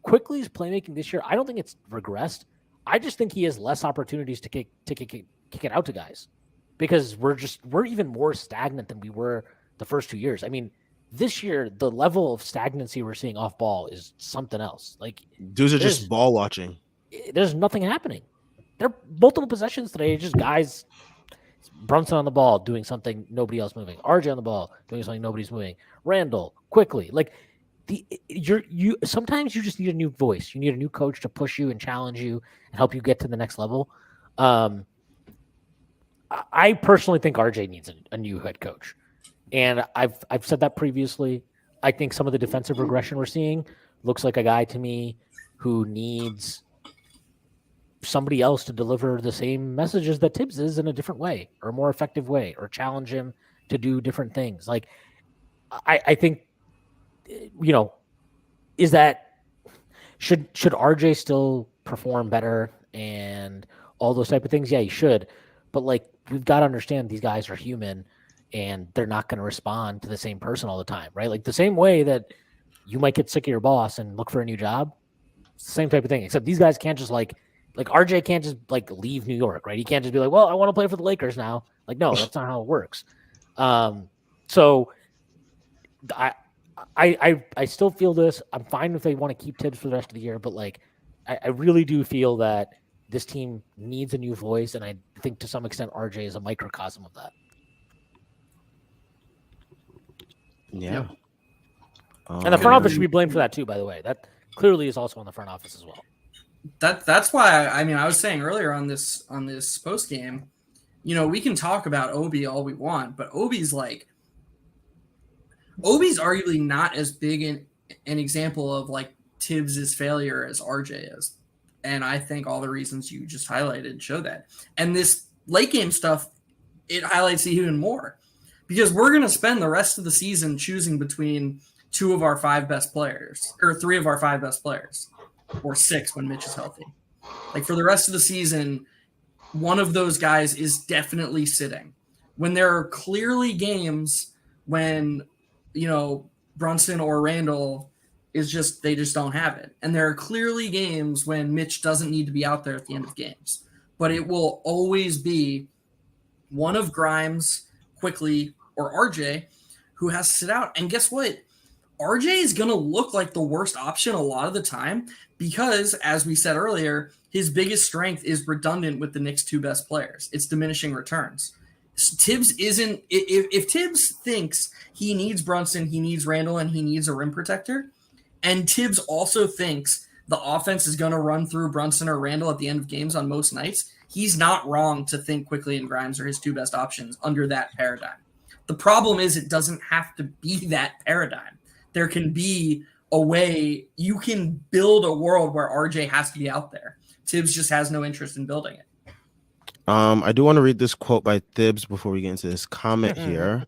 Quickly's playmaking this year, I don't think it's regressed. I just think he has less opportunities to kick it out to guys, because we're even more stagnant than we were the first 2 years. I mean, this year, the level of stagnancy we're seeing off ball is something else. Like, dudes are just ball watching. There's nothing happening. There are multiple possessions today, just guys, Brunson on the ball doing something, nobody else moving. RJ on the ball doing something, nobody's moving. Randall Quickly, like, you sometimes you just need a new voice. You need a new coach to push you and challenge you and help you get to the next level. I personally think RJ needs a new head coach, and I've said that previously. I think some of the defensive regression we're seeing looks like a guy to me who needs somebody else to deliver the same messages that Tibbs is in a different way, or a more effective way, or challenge him to do different things. Like, I think, is that should RJ still perform better and all those type of things? Yeah, he should. But like, we've got to understand these guys are human and they're not going to respond to the same person all the time, right? Like, the same way that you might get sick of your boss and look for a new job, same type of thing, except these guys can't just like RJ can't just like leave New York, right? He can't just be like, well, I want to play for the Lakers now. Like, no, that's not how it works. So I still feel this. I'm fine if they want to keep Tibbs for the rest of the year, but like, I really do feel that this team needs a new voice, and I think to some extent RJ is a microcosm of that. Yeah. And the front office should be blamed for that too, by the way. That clearly is also on the front office as well. That's why I was saying earlier on this post game, we can talk about Obi all we want, but Obi's arguably not as big an example of like Tibbs' failure as RJ is. And I think all the reasons you just highlighted show that. And this late game stuff, it highlights it even more, because we're going to spend the rest of the season choosing between 2 of our 5 best players, or 3 of our 5 best players, or 6 when Mitch is healthy. Like for the rest of the season, one of those guys is definitely sitting. When there are clearly games when, Brunson or Randall they just don't have it. And there are clearly games when Mitch doesn't need to be out there at the end of games. But it will always be one of Grimes, Quickly, or RJ who has to sit out. And guess what? RJ is going to look like the worst option a lot of the time because, as we said earlier, his biggest strength is redundant with the Knicks' 2 best players. It's diminishing returns. Tibbs isn't – if Tibbs thinks he needs Brunson, he needs Randall, and he needs a rim protector, and Tibbs also thinks the offense is going to run through Brunson or Randall at the end of games on most nights, he's not wrong to think Quickly and Grimes are his 2 best options under that paradigm. The problem is it doesn't have to be that paradigm. There can be a way you can build a world where RJ has to be out there. Tibbs just has no interest in building it. I do want to read this quote by Tibbs before we get into this comment here.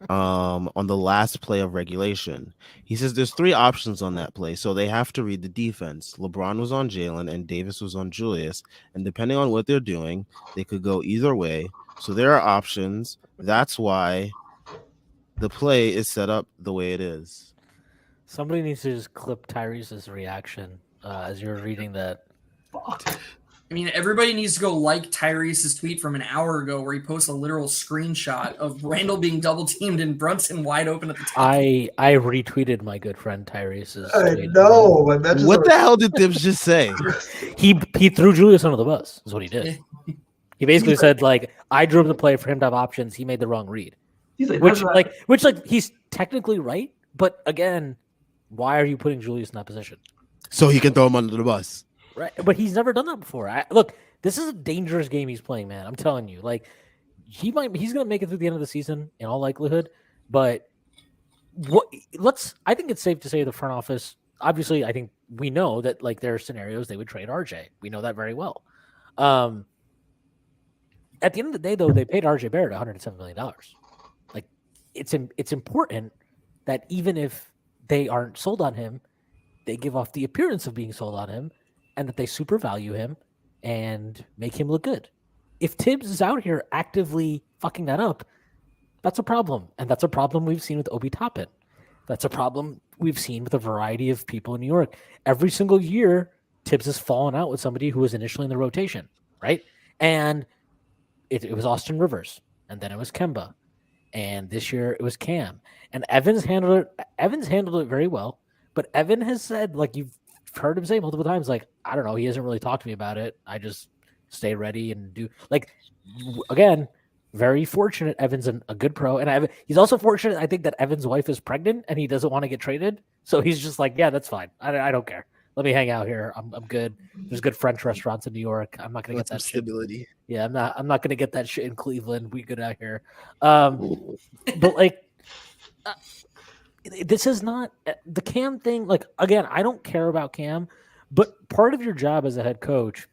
On the last play of regulation, he says there's 3 options on that play, so they have to read the defense. LeBron was on Jalen and Davis was on Julius, and depending on what they're doing, they could go either way. So there are options. That's why the play is set up the way it is. Somebody needs to just clip Tyrese's reaction as you're reading that. I mean, everybody needs to go like Tyrese's tweet from an hour ago where he posts a literal screenshot of Randall being double-teamed and Brunson wide open at the top. I retweeted my good friend Tyrese's tweet. No, but that's What the hell did Tibbs just say? He threw Julius under the bus, is what he did. He basically said, like, I drew him the play for him to have options. He made the wrong read. He's like, which he's technically right, but again, why are you putting Julius in that position? So he can throw him under the bus. Right, but he's never done that before. Look, this is a dangerous game he's playing, man. I'm telling you. Like, he's going to make it through the end of the season in all likelihood, but I think it's safe to say the front office, obviously, I think we know that, like, there are scenarios they would trade RJ. We know that very well. At the end of the day, though, they paid RJ Barrett $107 million. Like, it's important that even if they aren't sold on him, they give off the appearance of being sold on him and that they super value him and make him look good. If Tibbs is out here actively fucking that up, that's a problem. And that's a problem we've seen with Obi Toppin. That's a problem we've seen with a variety of people in New York. Every single year, Tibbs has fallen out with somebody who was initially in the rotation, right? And it was Austin Rivers, and then it was Kemba. And this year it was Cam. And Evans handled it very well. But Evan has said, like, you've heard him say multiple times, like, I don't know, he hasn't really talked to me about it. I just stay ready and do, like, again, very fortunate. Evan's a good pro, and he's also fortunate, I think, that Evan's wife is pregnant and he doesn't want to get traded. So he's just like, yeah, that's fine. I don't care. Let me hang out here. I'm good. There's good French restaurants in New York. I'm not gonna get that stability. Shit. Yeah, I'm not gonna get that shit in Cleveland. We good out here. But like. This is not the Cam thing. Like, again, I don't care about Cam, but part of your job as a head coach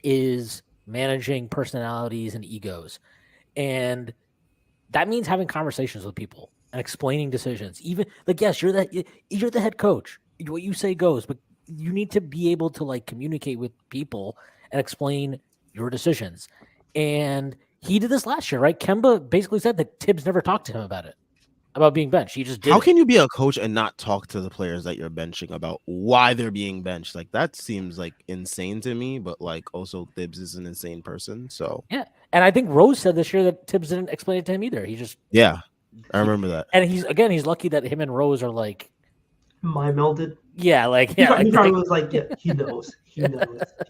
is managing personalities and egos. And that means having conversations with people and explaining decisions. Even like, yes, you're the head coach. What you say goes, but you need to be able to, like, communicate with people and explain your decisions. And he did this last year, right? Kemba basically said that Tibbs never talked to him about it. About being benched. He just did. How can you be a coach and not talk to the players that you're benching about why they're being benched? Like, that seems like insane to me, but like also Tibbs is an insane person. So yeah. And I think Rose said this year that Tibbs didn't explain it to him either. He just I remember that. And he's lucky that him and Rose are like mind melded. Yeah, like he probably was like, yeah, he knows. He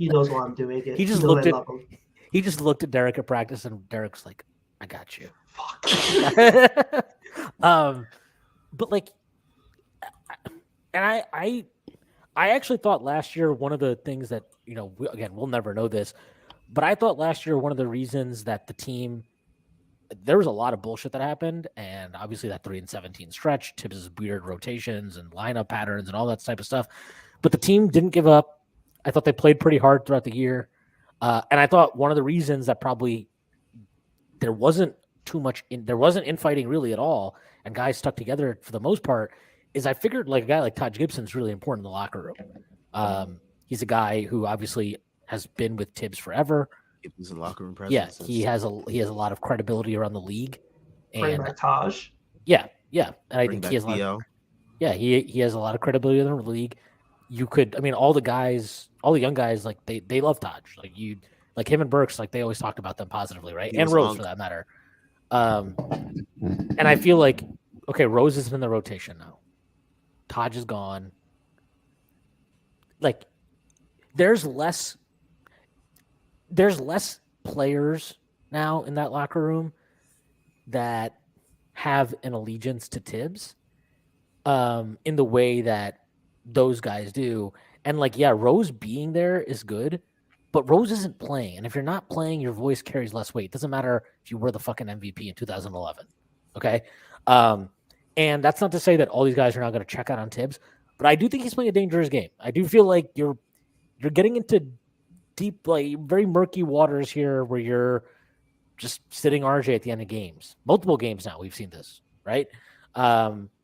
knows why I'm doing it. He just looked at Derek at practice and Derek's like, I got you. Fuck. But like, and I actually thought last year one of the things that, you know, we'll never know this, but I thought last year one of the reasons that the team, there was a lot of bullshit that happened, and obviously that 3-17 stretch, Tibbs' weird rotations and lineup patterns and all that type of stuff, but the team didn't give up. I thought they played pretty hard throughout the year, and I thought one of the reasons that probably there wasn't infighting really at all, and guys stuck together for the most part, is I figured like a guy like Taj Gibson is really important in the locker room. He's a guy who obviously has been with Tibbs forever. He's a locker room Yeah, presence. he has a lot of credibility around the league. Bring And back Taj. yeah, and I Bring think he has a lot. Theo. He has a lot of credibility in the league. You could, I mean, all the young guys, like they love Taj. Like him and Burks, like they always talked about them positively, right? He And was Rose Monk. for that matter. And I feel like, okay, Rose is in the rotation now. Taj is gone. Like, there's less players now in that locker room that have an allegiance to Tibbs in the way that those guys do. And like, yeah, Rose being there is good, but Rose isn't playing. And if you're not playing, your voice carries less weight. It doesn't matter if you were the fucking MVP in 2011. Okay. And that's not to say that all these guys are not going to check out on Tibbs, but I do think he's playing a dangerous game. I do feel like you're getting into deep, like very murky waters here where you're just sitting RJ at the end of games. Multiple games now we've seen this, right?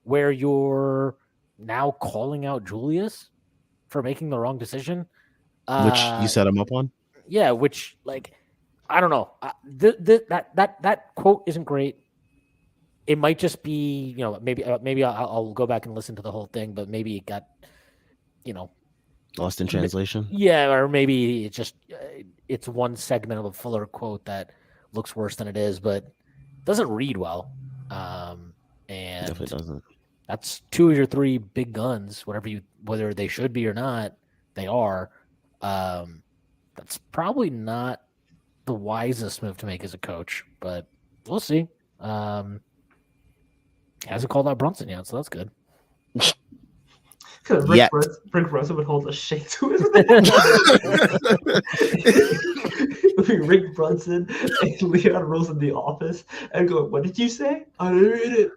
Where you're now calling out Julius for making the wrong decision. Which you set him up on? Yeah, which like I don't know. That quote isn't great. It might just be, maybe I'll go back and listen to the whole thing, but maybe it got, Lost in translation. Yeah, or maybe it's just it's one segment of a fuller quote that looks worse than it is, but doesn't read well. And Definitely doesn't. That's 2 of your 3 big guns, whether they should be or not, they are. That's probably not the wisest move to make as a coach, but we'll see. Hasn't called out Brunson yet, so that's good. Because Yet. Rick Brunson would hold a shake to his Rick Brunson and Leon Rose in the office and go, "What did you say? I didn't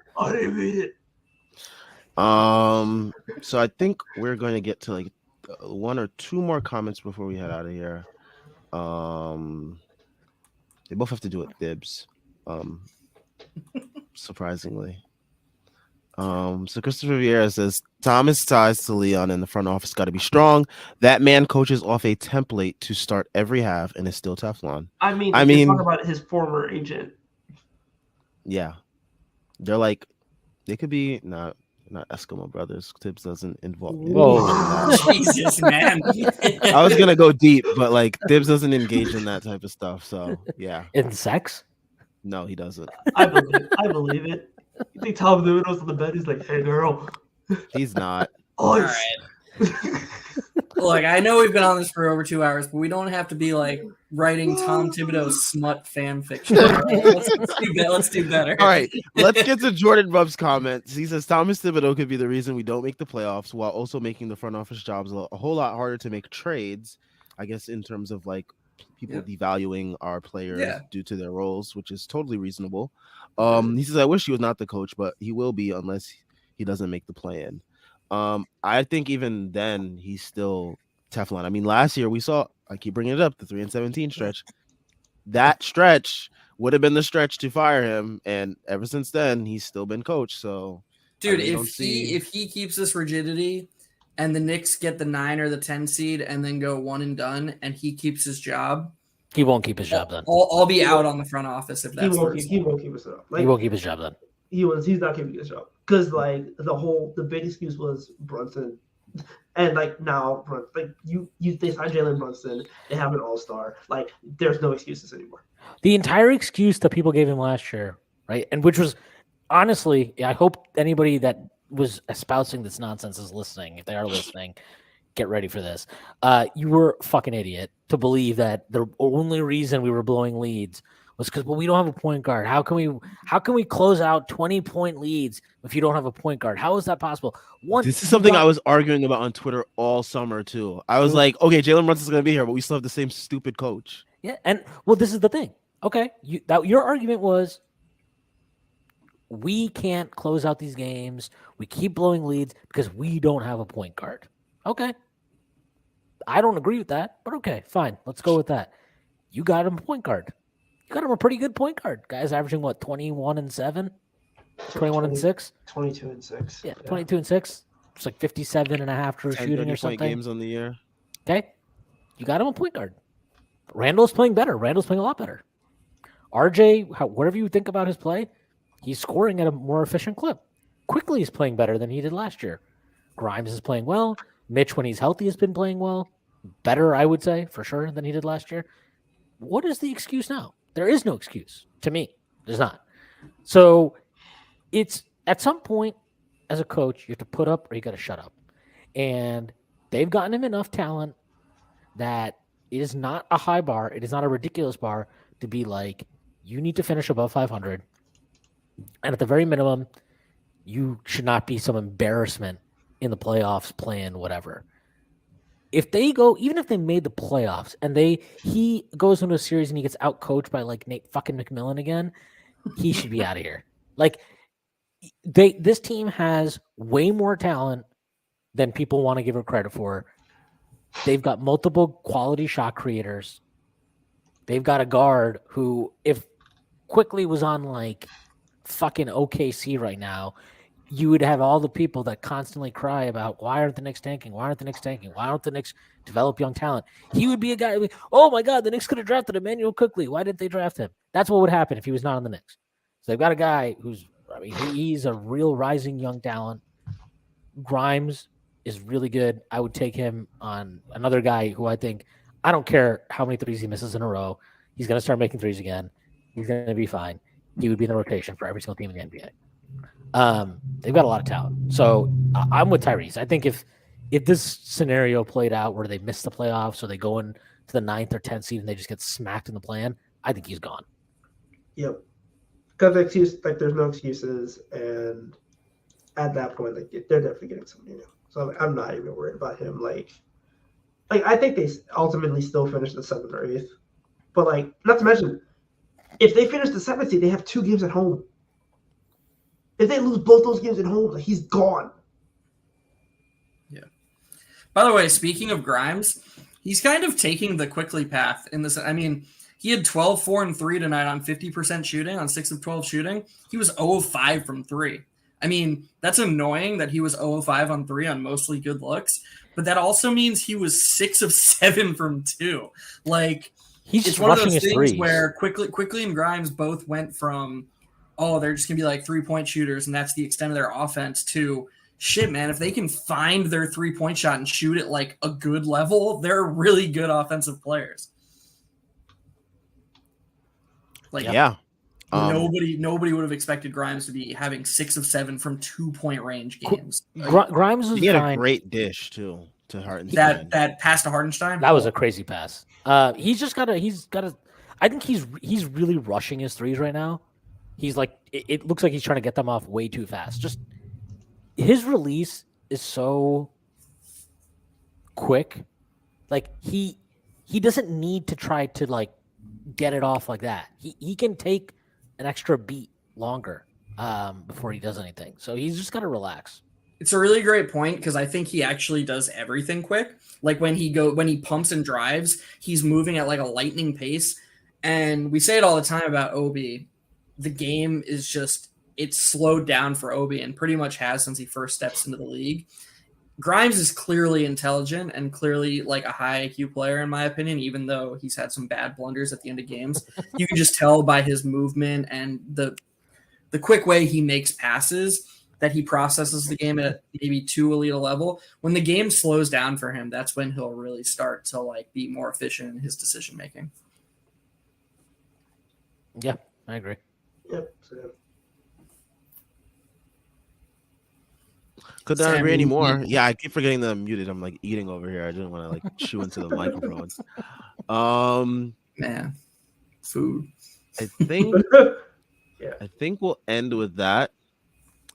read it. So I think we're going to get to like 1 or 2 more comments before we head out of here. They both have to do with Thibs. Surprisingly. So Christopher Vieira says Thomas' ties to Leon in the front office got to be strong. That man coaches off a template to start every half and is still Teflon. I mean, talk about his former agent. Yeah, they're like they could be not Eskimo brothers. Tibbs doesn't involve. Jesus, man. I was gonna go deep, but like Tibbs doesn't engage in that type of stuff. So yeah, in sex? No, he doesn't. I believe it. You think Tom Thibodeau's on the bed? He's like, "Hey, girl." He's not. All right. Look, I know we've been on this for over 2 hours, but we don't have to be like writing Tom Thibodeau smut fan fiction. Let's do better. All right, let's get to Jordan Rubb's comments. He says Thomas Thibodeau could be the reason we don't make the playoffs, while also making the front office jobs a whole lot harder to make trades. I guess in terms of like people devaluing our players due to their roles, which is totally reasonable. He says I wish he was not the coach, but he will be unless he doesn't make the play-in. I think even then he's still Teflon. I mean, last year we saw, I keep bringing it up, the 3-17 stretch. That stretch would have been the stretch to fire him, and ever since then he's still been coach. So, dude, if he keeps this rigidity, and the Knicks get the 9 or the 10 seed, and then go one and done, and he keeps his job, he won't keep his job done. I'll be out on the front office if that's he won't keep his job. He won't keep his job done. He's not keeping his job because like the big excuse was Brunson, and like now like they signed Jalen Brunson, they have an all-star, like there's no excuses anymore. The entire excuse that people gave him last year, right, and which was honestly, I hope anybody that was espousing this nonsense is listening. If they are listening, get ready for this. You were a fucking idiot to believe that the only reason we were blowing leads was because we don't have a point guard. How can we close out 20-point leads if you don't have a point guard? How is that possible? This is something I was arguing about on Twitter all summer too. I was like, okay, Jalen Brunson's going to be here, but we still have the same stupid coach. Yeah, and well, this is the thing. Okay, your argument was we can't close out these games. We keep blowing leads because we don't have a point guard. Okay. I don't agree with that, but okay, fine. Let's go with that. You got him a point guard. You got him a pretty good point guard. Guy's averaging, 21 and 7? 21-6. 22-6. Yeah, 22-6. It's like 57.5 true 10, shooting or 30-point something. games on the year. Okay, you got him a point guard. Randall's playing better. Randall's playing a lot better. RJ, whatever you think about his play, he's scoring at a more efficient clip. Quickly, he's playing better than he did last year. Grimes is playing well. Mitch, when he's healthy, has been playing well. Better, I would say, for sure, than he did last year. What is the excuse now? There is no excuse to me. There's not. So it's at some point as a coach, you have to put up or you got to shut up. And they've gotten him enough talent that it is not a high bar. It is not a ridiculous bar to be like, you need to finish above 500. And at the very minimum, you should not be some embarrassment in the playoffs playing whatever. If they go, even if they made the playoffs and he goes into a series and he gets outcoached by like Nate fucking McMillan again, he should be out of here. Like this team has way more talent than people want to give her credit for. They've got multiple quality shot creators. They've got a guard who, if Quickly was on like fucking OKC right now, you would have all the people that constantly cry about why aren't the Knicks tanking? Why aren't the Knicks tanking? Why don't the Knicks develop young talent? He would be a guy, oh my God, the Knicks could have drafted Emmanuel Quickly. Why didn't they draft him? That's what would happen if he was not on the Knicks. So they've got a guy he's a real rising young talent. Grimes is really good. I would take him on another guy who I don't care how many threes he misses in a row. He's going to start making threes again. He's going to be fine. He would be in the rotation for every single team in the NBA. They've got a lot of talent. So I'm with Tyrese. I think if this scenario played out where they miss the playoffs or they go into the 9th or 10th seed and they just get smacked in the play-in, I think he's gone. Yep. Because there's no excuses, and at that point, they're definitely getting something new. So I'm not even worried about him. Like I think they ultimately still finish the 7th or 8th, but not to mention, if they finish the 7th seed, they have 2 games at home. If they lose both those games at home, he's gone. Yeah. By the way, speaking of Grimes, he's kind of taking the Quickly path in this. I mean, he had 12, 4, and 3 tonight on 50% shooting, on 6 of 12 shooting. He was 0 of 5 from 3. I mean, that's annoying that he was 0 of 5 on 3 on mostly good looks, but that also means he was 6 of 7 from 2. He's it's just one of rushing those his things threes. where Quickly and Grimes both went from, they're just going to be like 3-point shooters, and that's the extent of their offense, to shit, man, if they can find their 3-point shot and shoot it like a good level, they're really good offensive players. Nobody would have expected Grimes to be having 6 of 7 from 2-point range games. Grimes was he had fine. A great dish too to Hartenstein. That pass to Hartenstein, that was a crazy pass. He's got to. I think he's really rushing his threes right now. He's like, it looks like he's trying to get them off way too fast. Just his release is so quick. Like he doesn't need to try to get it off like that. He can take an extra beat longer before he does anything. So he's just got to relax. It's a really great point because I think he actually does everything quick. Like when he pumps and drives, he's moving at like a lightning pace. And we say it all the time about Obi. The game is it's slowed down for Obi and pretty much has since he first steps into the league. Grimes is clearly intelligent and clearly like a high IQ player, in my opinion, even though he's had some bad blunders at the end of games. You can just tell by his movement and the quick way he makes passes that he processes the game at maybe too elite a level. When the game slows down for him, that's when he'll really start to be more efficient in his decision making. Yeah, I agree. Yep. Could not agree anymore. Yeah, I keep forgetting that I'm muted. I'm eating over here. I didn't want to chew into the microphone. Man, food. I think yeah. I think we'll end with that.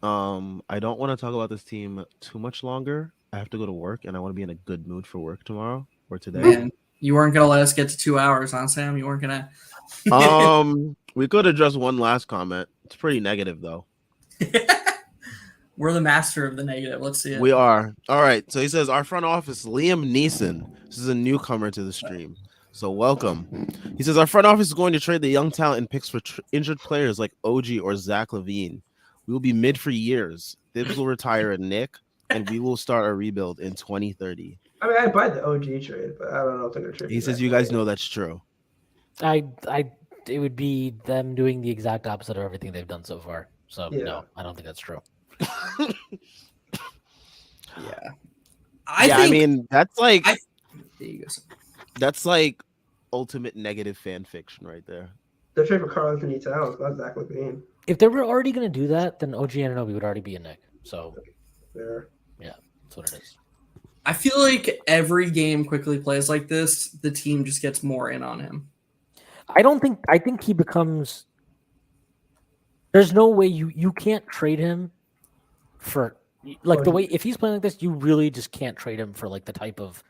I don't want to talk about this team too much longer. I have to go to work, and I want to be in a good mood for work tomorrow or today. Man, you weren't gonna let us get to 2 hours, huh, Sam? You weren't gonna. We could address one last comment. It's pretty negative, though. We're the master of the negative. Let's see it. We are. All right. So he says, our front office, Liam Neeson. This is a newcomer to the stream. So welcome. He says, our front office is going to trade the young talent and picks for injured players like OG or Zach LaVine. We will be mid for years. Thibs will retire a Nick, and we will start a rebuild in 2030. I mean, I buy the OG trade, but I don't know if they're going to trade. He says you guys know that's true. It would be them doing the exact opposite of everything they've done so far. So Yeah. no, I don't think that's true. Yeah. I mean, that's like there you go. that's like ultimate negative fan fiction right there. They're trading for Karl Anthony Towns, not Zach LaVine. If they were already going to do that, then OG Anunoby would already be a Nick. So There. yeah, that's what it is. I feel like every game quickly plays like this, the team just gets more in on him. I think he becomes. There's no way you can't trade him for like the way if he's playing like this, you really just can't trade him for like the type of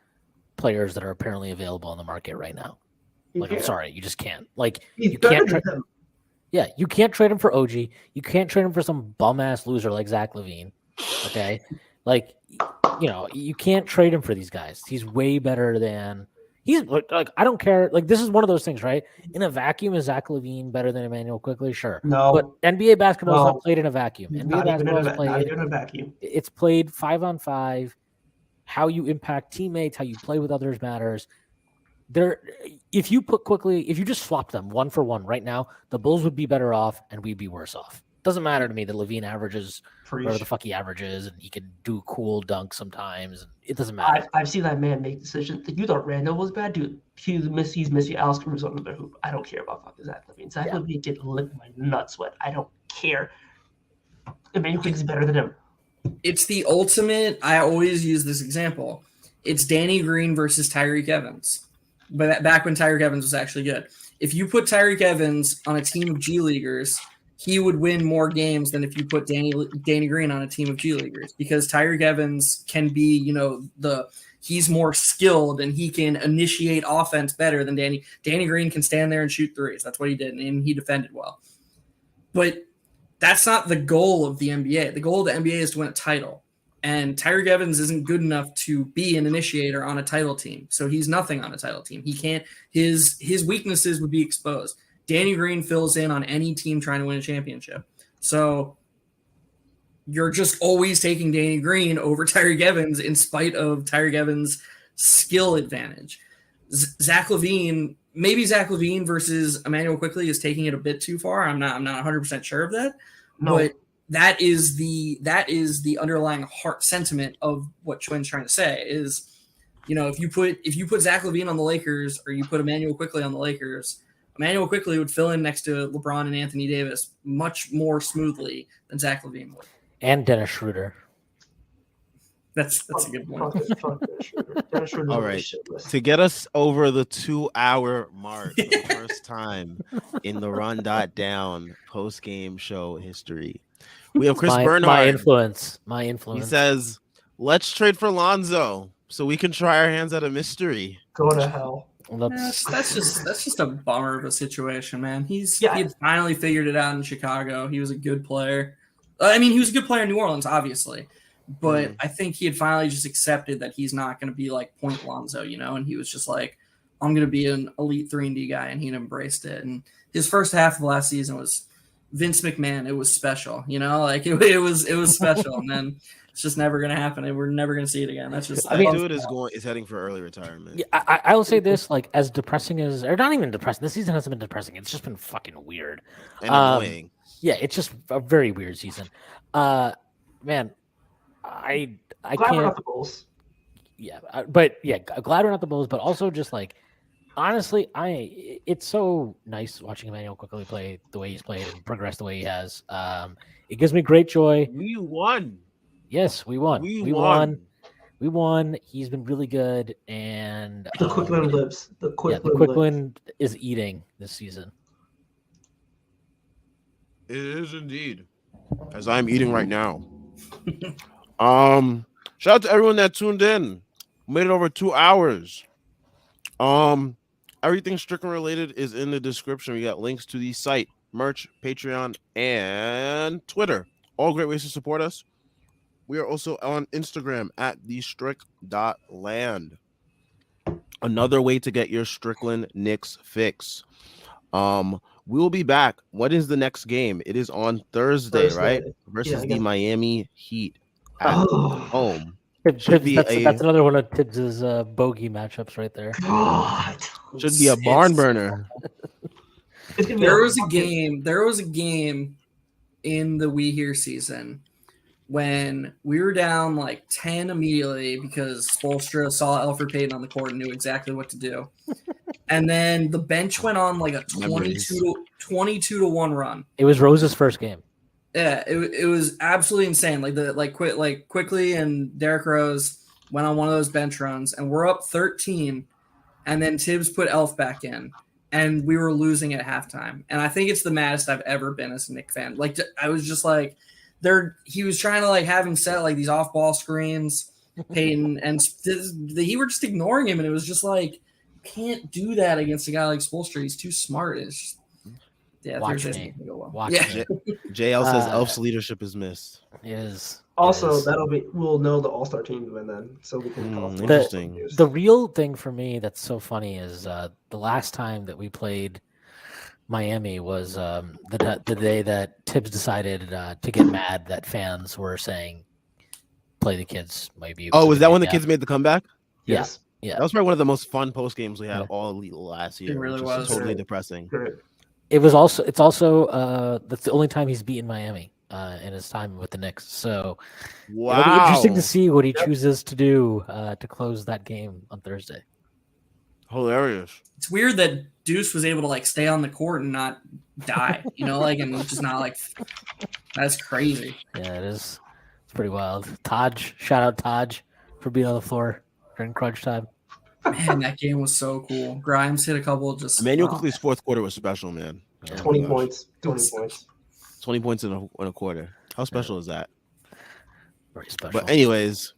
players that are apparently available on the market right now. Like I'm sorry, you just can't. Like you can't trade him. Yeah, you can't trade him for OG. You can't trade him for some bum ass loser like Zach LaVine. Okay, like you can't trade him for these guys. He's way better than. He's like I don't care. Like this is one of those things, right? In a vacuum, is Zach LaVine better than Emmanuel Quickly? Sure. No. But NBA basketball is not played in a vacuum. NBA basketball is played. Not even in a vacuum. It's played 5-on-5. How you impact teammates, how you play with others matters. If you just swapped them 1-for-1 right now, the Bulls would be better off and we'd be worse off. Doesn't matter to me that LaVine averages whatever the fuck he averages, and he can do cool dunks sometimes. And it doesn't matter. I've seen that man make decisions. You thought Randall was bad, dude. He's missing Alex Caruso on the hoop. I don't care about fucking Zach LaVine. Zach LaVine can lick my nuts wet. I don't care. Emmanuel Quickly's better than him. It's the ultimate. I always use this example. It's Danny Green versus Tyreek Evans. But back when Tyreek Evans was actually good. If you put Tyreek Evans on a team of G Leaguers, he would win more games than if you put Danny Green on a team of G Leaguers, because Tyreek Evans can be, he's more skilled and he can initiate offense better than Danny. Danny Green can stand there and shoot threes. That's what he did, and he defended well. But that's not the goal of the NBA. The goal of the NBA is to win a title. And Tyreek Evans isn't good enough to be an initiator on a title team. So he's nothing on a title team. He can't, his weaknesses would be exposed. Danny Green fills in on any team trying to win a championship. So you're just always taking Danny Green over Tyreek Evans in spite of Tyreek Evans' skill advantage. Zach LaVine, maybe Zach LaVine versus Emmanuel Quickly is taking it a bit too far. I'm not 100% sure of that. No. But that is the underlying heart sentiment of what Schwinn's trying to say is, if you put Zach LaVine on the Lakers or you put Emmanuel Quickly on the Lakers, Emmanuel Quickly would fill in next to LeBron and Anthony Davis much more smoothly than Zach LaVine would. And Dennis Schroeder. That's a good one. All right. To get us over the 2-hour mark for the first time in the Run.down post-game show history, we have Chris Bernhard. My influence. He says, let's trade for Lonzo so we can try our hands at a mystery. Go to hell. That's just a bummer of a situation, man. He had finally figured it out in Chicago. He was a good player. He was a good player in New Orleans, obviously. But I think he had finally just accepted that he's not going to be like Point Lonzo, and he was just like, I'm going to be an elite 3-and-D guy, and he embraced it. And his first half of last season was Vince McMahon. It was special, it was special. And then it's just never going to happen, and we're never going to see it again. That's just dude is heading for early retirement. Yeah, I will say this, like, as depressing as, or not even depressing. This season hasn't been depressing. It's just been fucking weird and annoying. Yeah, it's just a very weird season. Man, I glad can't. We're not the Bulls. Yeah, glad we're not the Bulls, but also just like, honestly, it's so nice watching Emmanuel Quickly play the way he's played and progress the way he has. It gives me great joy. We won. Yes, we won. We won. He's been really good, and the Quicklin lives. The Quicklin is eating this season. It is indeed, as I'm eating right now. Shout out to everyone that tuned in. Made it over 2 hours. Everything Stricken related is in the description. We got links to the site, merch, Patreon, and Twitter. All great ways to support us. We are also on Instagram at thestrick.land. Another way to get your Strickland Knicks fix. We will be back. What is the next game? It is on Thursday, right? Thursday. Versus I the guess. Miami Heat at Oh, home. Tibbs, Should be that's another one of Tibbs's bogey matchups right there. God. should be a barn burner. It's gonna be There was a game in the We Here season when we were down like 10 immediately because Spoelstra saw Alfred Payton on the court and knew exactly what to do. And then the bench went on like a 22 to 1 run. It was Rose's first game. Yeah, it was absolutely insane. Quickly and Derrick Rose went on one of those bench runs, and we're up 13, and then Tibbs put Elf back in, and we were losing at halftime. And I think it's the maddest I've ever been as a Knicks fan. Like I was just like, he was trying to like have him set like these off ball screens, Peyton, and he were just ignoring him, and it was just like, you can't do that against a guy like Spoelstra. He's too smart. It's just, yeah, Watch Thursday's me. not gonna go well. Watch Yeah. me. JL says Elf's leadership is missed. It is. Also, It is. we'll know the All-Star team then, so we can talk about interesting. it. The real thing for me that's so funny is the last time that we played Miami was the day that Tibbs decided to get mad that fans were saying play the kids maybe. Oh, was that when the kids made the comeback? Yes. Yeah. That was probably one of the most fun post games we had all last year. It really which is was. totally depressing. Correct. It's also that's the only time he's beaten Miami in his time with the Knicks. So it'll be interesting to see what he chooses to do to close that game on Thursday. Hilarious. It's weird that Deuce was able to like stay on the court and not die, and just not like, that's crazy. Yeah, it is. It's pretty wild. Taj, shout out Taj for being on the floor during crunch time. Man, that game was so cool. Grimes hit a couple just. Emmanuel Quickly's fourth quarter was special, man. Yeah. 20 points. 20 points. 20 points in a quarter. How special is that? Very special. But anyways,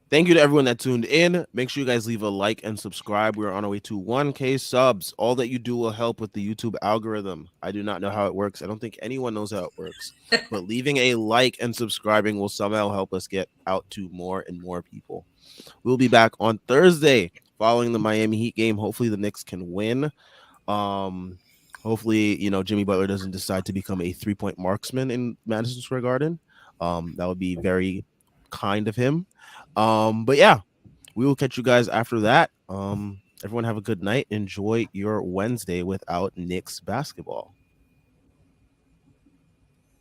thank you to everyone that tuned in. Make sure you guys leave a like and subscribe. We're on our way to 1K subs. All that you do will help with the YouTube algorithm. I do not know how it works. I don't think anyone knows how it works. But leaving a like and subscribing will somehow help us get out to more and more people. We'll be back on Thursday following the Miami Heat game. Hopefully the Knicks can win. Hopefully, Jimmy Butler doesn't decide to become a 3-point marksman in Madison Square Garden. That would be very kind of him. But yeah, we will catch you guys after that. Everyone have a good night. Enjoy your Wednesday without Knicks basketball.